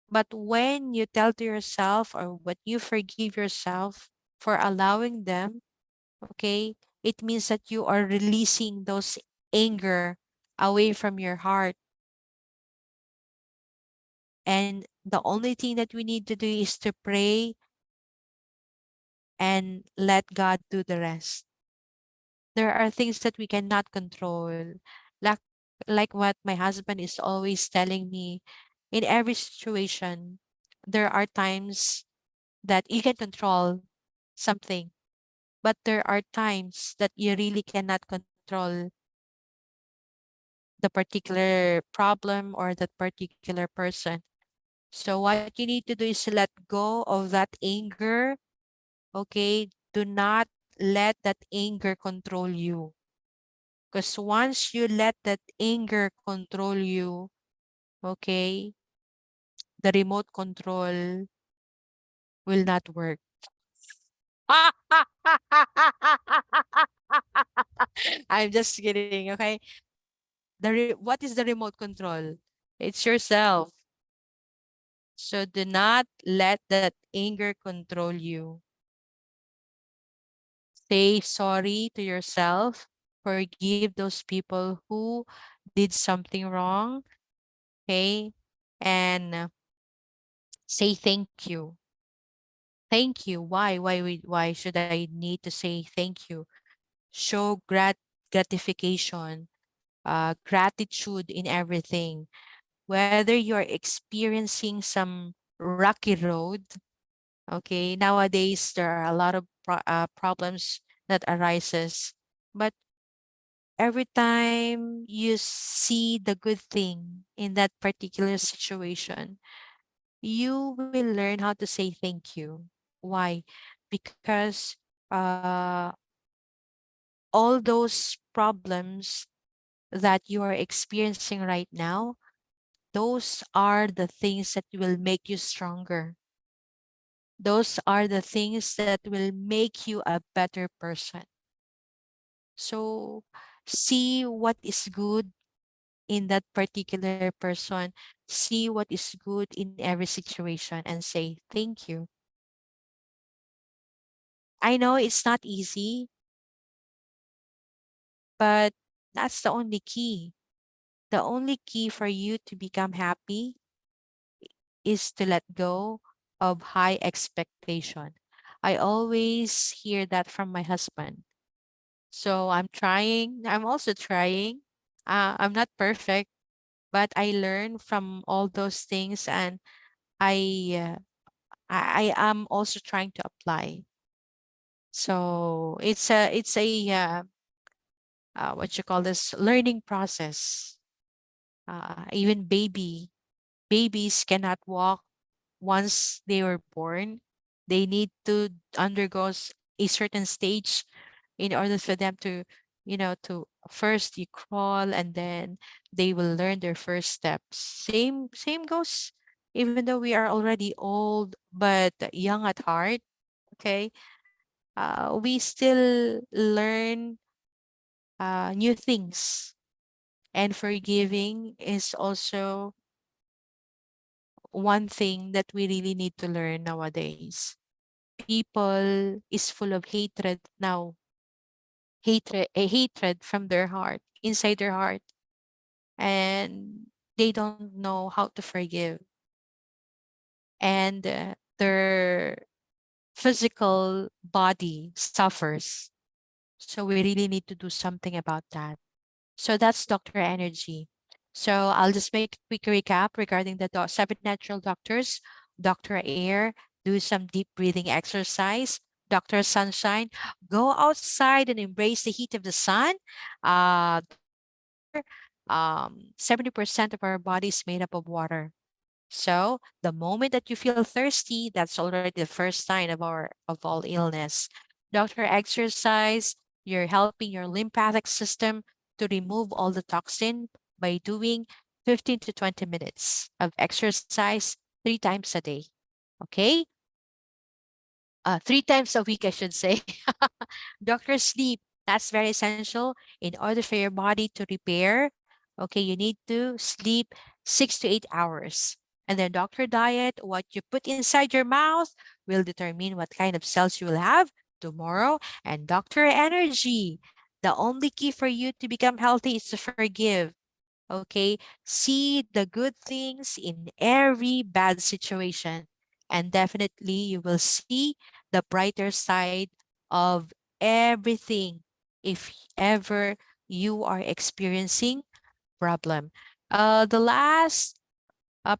But when you tell to yourself or when you forgive yourself for allowing them, okay, it means that you are releasing those anger away from your heart. And the only thing that we need to do is to pray and let God do the rest. There are things that we cannot control. Like, like what my husband is always telling me, in every situation, there are times that you can control something, but there are times that you really cannot control the particular problem or that particular person. So what you need to do is let go of that anger. Okay, do not let that anger control you. Because once you let that anger control you, okay, the remote control will not work. I'm just kidding, okay? What is the remote control? It's yourself. So do not let that anger control you. Say sorry to yourself. Forgive those people who did something wrong, okay? And say thank you. Thank you. Why should I need to say thank you? Show gratification, gratitude in everything. Whether you're experiencing some rocky road, okay, nowadays there are a lot of problems that arises, but every time you see the good thing in that particular situation, you will learn how to say thank you. Why? Because uh, all those problems that you are experiencing right now, those are the things that will make you stronger. Those are the things that will make you a better person. So see what is good in that particular person. See what is good in every situation and say thank you. I know it's not easy, but that's the only key. The only key for you to become happy is to let go of high expectation. I always hear that from my husband. So I'm trying. I'm also trying. I'm not perfect, but I learn from all those things, and I, uh, I am also trying to apply. So it's a what you call this learning process. Even babies cannot walk once they were born. They need to undergo a certain stage in order for them to, to first you crawl and then they will learn their first steps. Same goes even though we are already old but young at heart. Okay, we still learn new things, and forgiving is also one thing that we really need to learn nowadays. People is full of hatred now, a hatred from their heart, inside their heart, and they don't know how to forgive, and their physical body suffers. So we really need to do something about that. So that's Dr. Energy. So I'll just make a quick recap regarding the 7 natural doctors. Dr. Air, do some deep breathing exercise. Dr. Sunshine, go outside and embrace the heat of the sun. Dr. Water, 70% of our body is made up of water. So the moment that you feel thirsty, that's already the first sign of all illness. Doctor exercise, you're helping your lymphatic system to remove all the toxin by doing 15 to 20 minutes of exercise 3 times a day. Okay? 3 times a week, I should say. Doctor sleep, that's very essential in order for your body to repair. Okay, you need to sleep 6 to 8 hours. And then doctor diet, what you put inside your mouth will determine what kind of cells you will have tomorrow. And doctor energy, the only key for you to become healthy is to forgive. Okay, see the good things in every bad situation, and definitely you will see the brighter side of everything if ever you are experiencing problem. The last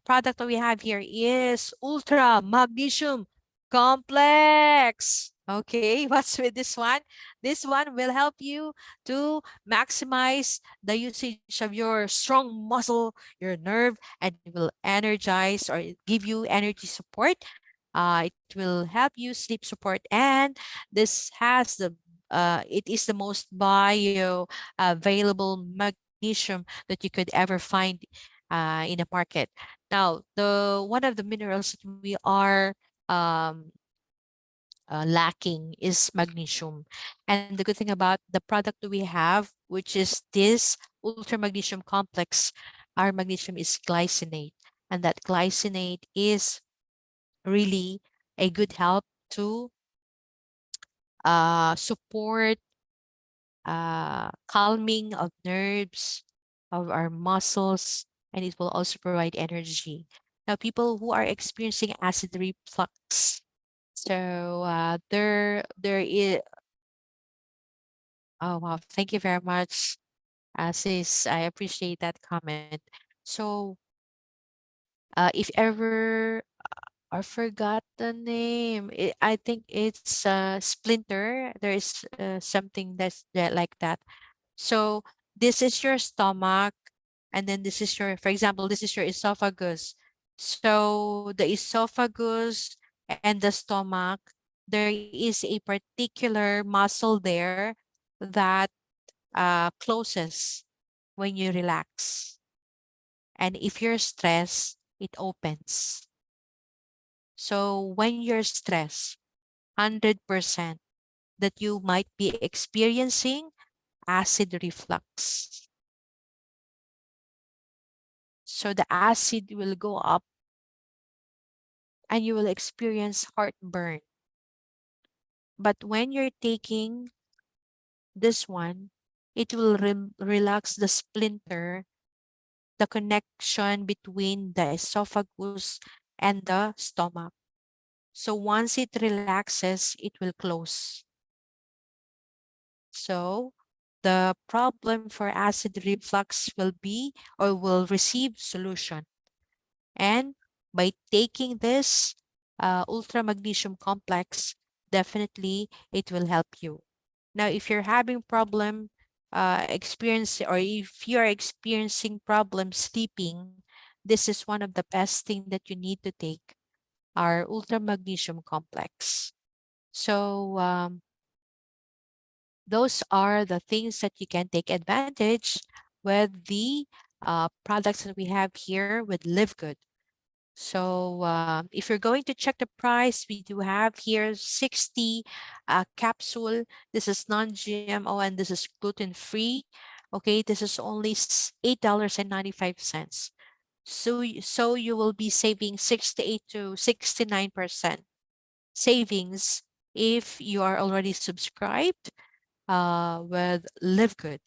product that we have here is Ultra Magnesium Complex. Okay, what's with this one? This one will help you to maximize the usage of your strong muscle, your nerve, and it will energize or give you energy support. It will help you sleep support, and this has it is the most bio available magnesium that you could ever find in the market. Now, the one of the minerals that we are um, lacking is magnesium. And the good thing about the product that we have, which is this ultra magnesium complex, our magnesium is glycinate. And that glycinate is really a good help to support calming of nerves, of our muscles, and it will also provide energy. Now, people who are experiencing acid reflux, so there is. Oh wow, thank you very much, sis. I appreciate that comment. So, if ever I forgot the name, I think it's Splinter. There is something that's that like that. So this is your stomach, and then this is your, for example, this is your esophagus. So the esophagus and the stomach, there is a particular muscle there that closes when you relax. And if you're stressed, it opens. So when you're stressed, 100% that you might be experiencing acid reflux. So the acid will go up and you will experience heartburn. But when you're taking this one, it will relax the splinter, the connection between the esophagus and the stomach. So once it relaxes, it will close. So the problem for acid reflux will be or will receive solution. And by taking this ultra magnesium complex, definitely it will help you. Now, if you're having problem or if you're experiencing problem sleeping, this is one of the best thing that you need to take, our ultra magnesium complex. So those are the things that you can take advantage with the products that we have here with LiveGood. So if you're going to check the price, we do have here 60 capsule. This is non-GMO and this is gluten-free. Okay, this is only $8.95. So you will be saving 68 to 69% savings if you are already subscribed with LiveGood.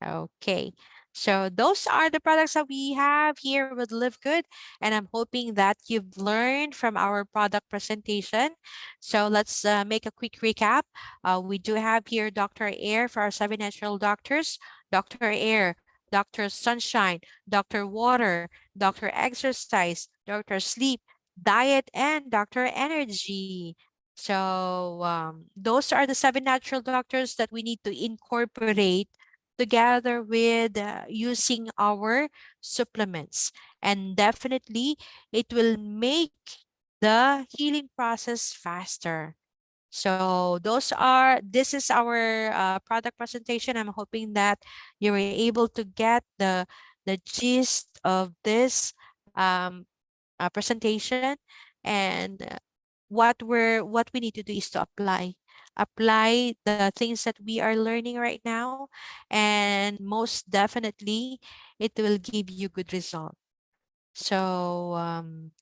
Okay, so those are the products that we have here with LiveGood, and I'm hoping that you've learned from our product presentation. So let's make a quick recap. We do have here Dr. Air for our 7 natural doctors, Dr. Air, Dr. Sunshine, Dr. Water, Dr. Exercise, Dr. Sleep, Diet, and Dr. Energy. So those are the 7 natural doctors that we need to incorporate together with using our supplements. And definitely, it will make the healing process faster. So this is our product presentation. I'm hoping that you were able to get the gist of this um, presentation, and what we need to do is to apply the things that we are learning right now, and most definitely it will give you good result. So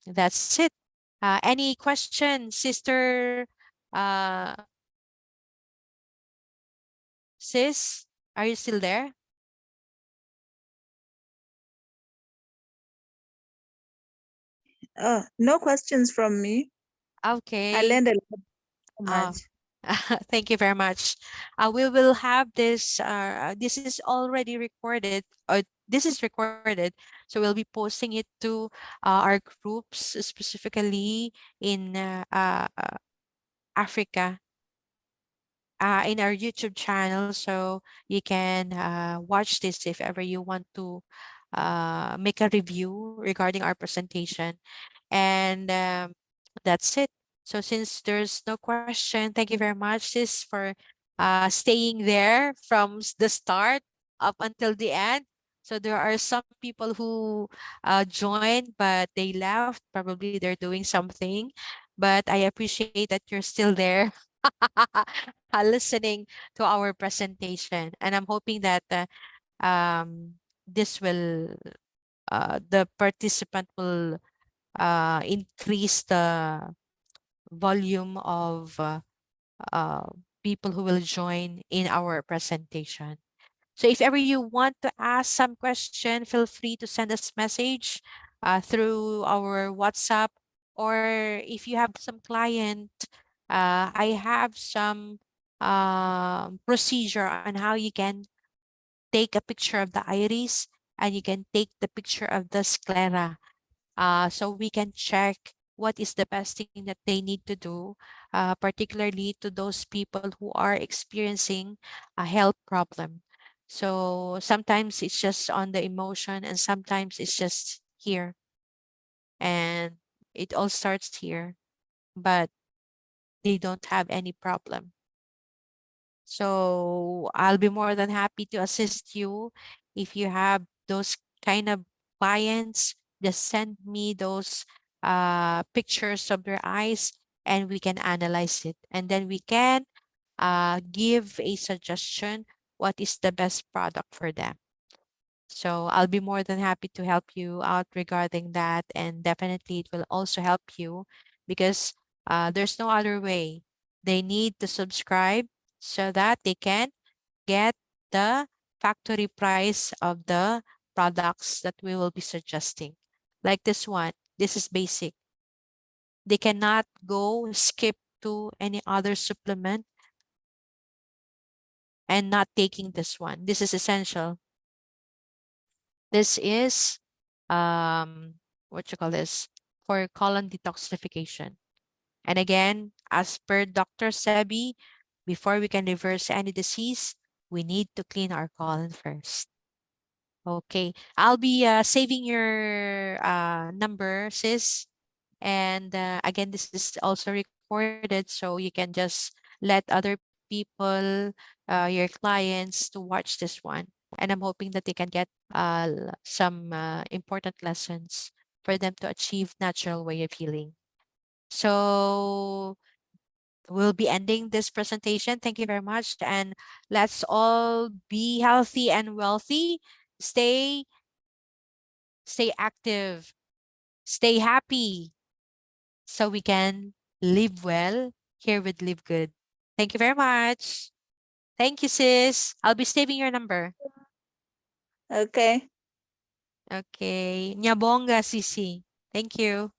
that's it. Any questions, sister? uh Sis, are you still there? No questions from me. I Okay. learned a lot so Uh, much. thank you very much. We will have this. This is already recorded. This is recorded, so we'll be posting it to our groups, specifically in Africa, in our YouTube channel. So you can watch this if ever you want to make a review regarding our presentation. And that's it. So since there's no question, thank you very much, sis, for staying there from the start up until the end. So there are some people who joined, but they left. Probably they're doing something. But I appreciate that you're still there listening to our presentation. And I'm hoping that this will, the participant will increase the volume of uh, people who will join in our presentation. So if ever you want to ask some question, feel free to send us message through our WhatsApp, or if you have some client, I have some procedure on how you can take a picture of the iris, and you can take the picture of the sclera, so we can check what is the best thing that they need to do, particularly to those people who are experiencing a health problem. So sometimes it's just on the emotion, and sometimes it's just here, and it all starts here, but they don't have any problem. So I'll be more than happy to assist you. If you have those kind of clients, just send me those pictures of their eyes, and we can analyze it. And then we can give a suggestion what is the best product for them. So I'll be more than happy to help you out regarding that. And definitely it will also help you, because there's no other way. They need to subscribe so that they can get the factory price of the products that we will be suggesting. Like this one, this is basic. They cannot go skip to any other supplement and not taking this one. This is essential. This is what you call this, for colon detoxification. And again, as per Dr. Sebi, before we can reverse any disease, we need to clean our colon first. Okay, I'll be saving your number, sis. And again, this is also recorded, so you can just let other people, your clients, to watch this one. And I'm hoping that they can get some important lessons for them to achieve natural way of healing. So we'll be ending this presentation. Thank you very much. And let's all be healthy and wealthy. Stay, stay active, stay happy, so we can live well here with Live Good. Thank you very much. Thank you, sis. I'll be saving your number. Okay. Okay. Nyabonga, Sisi. Thank you.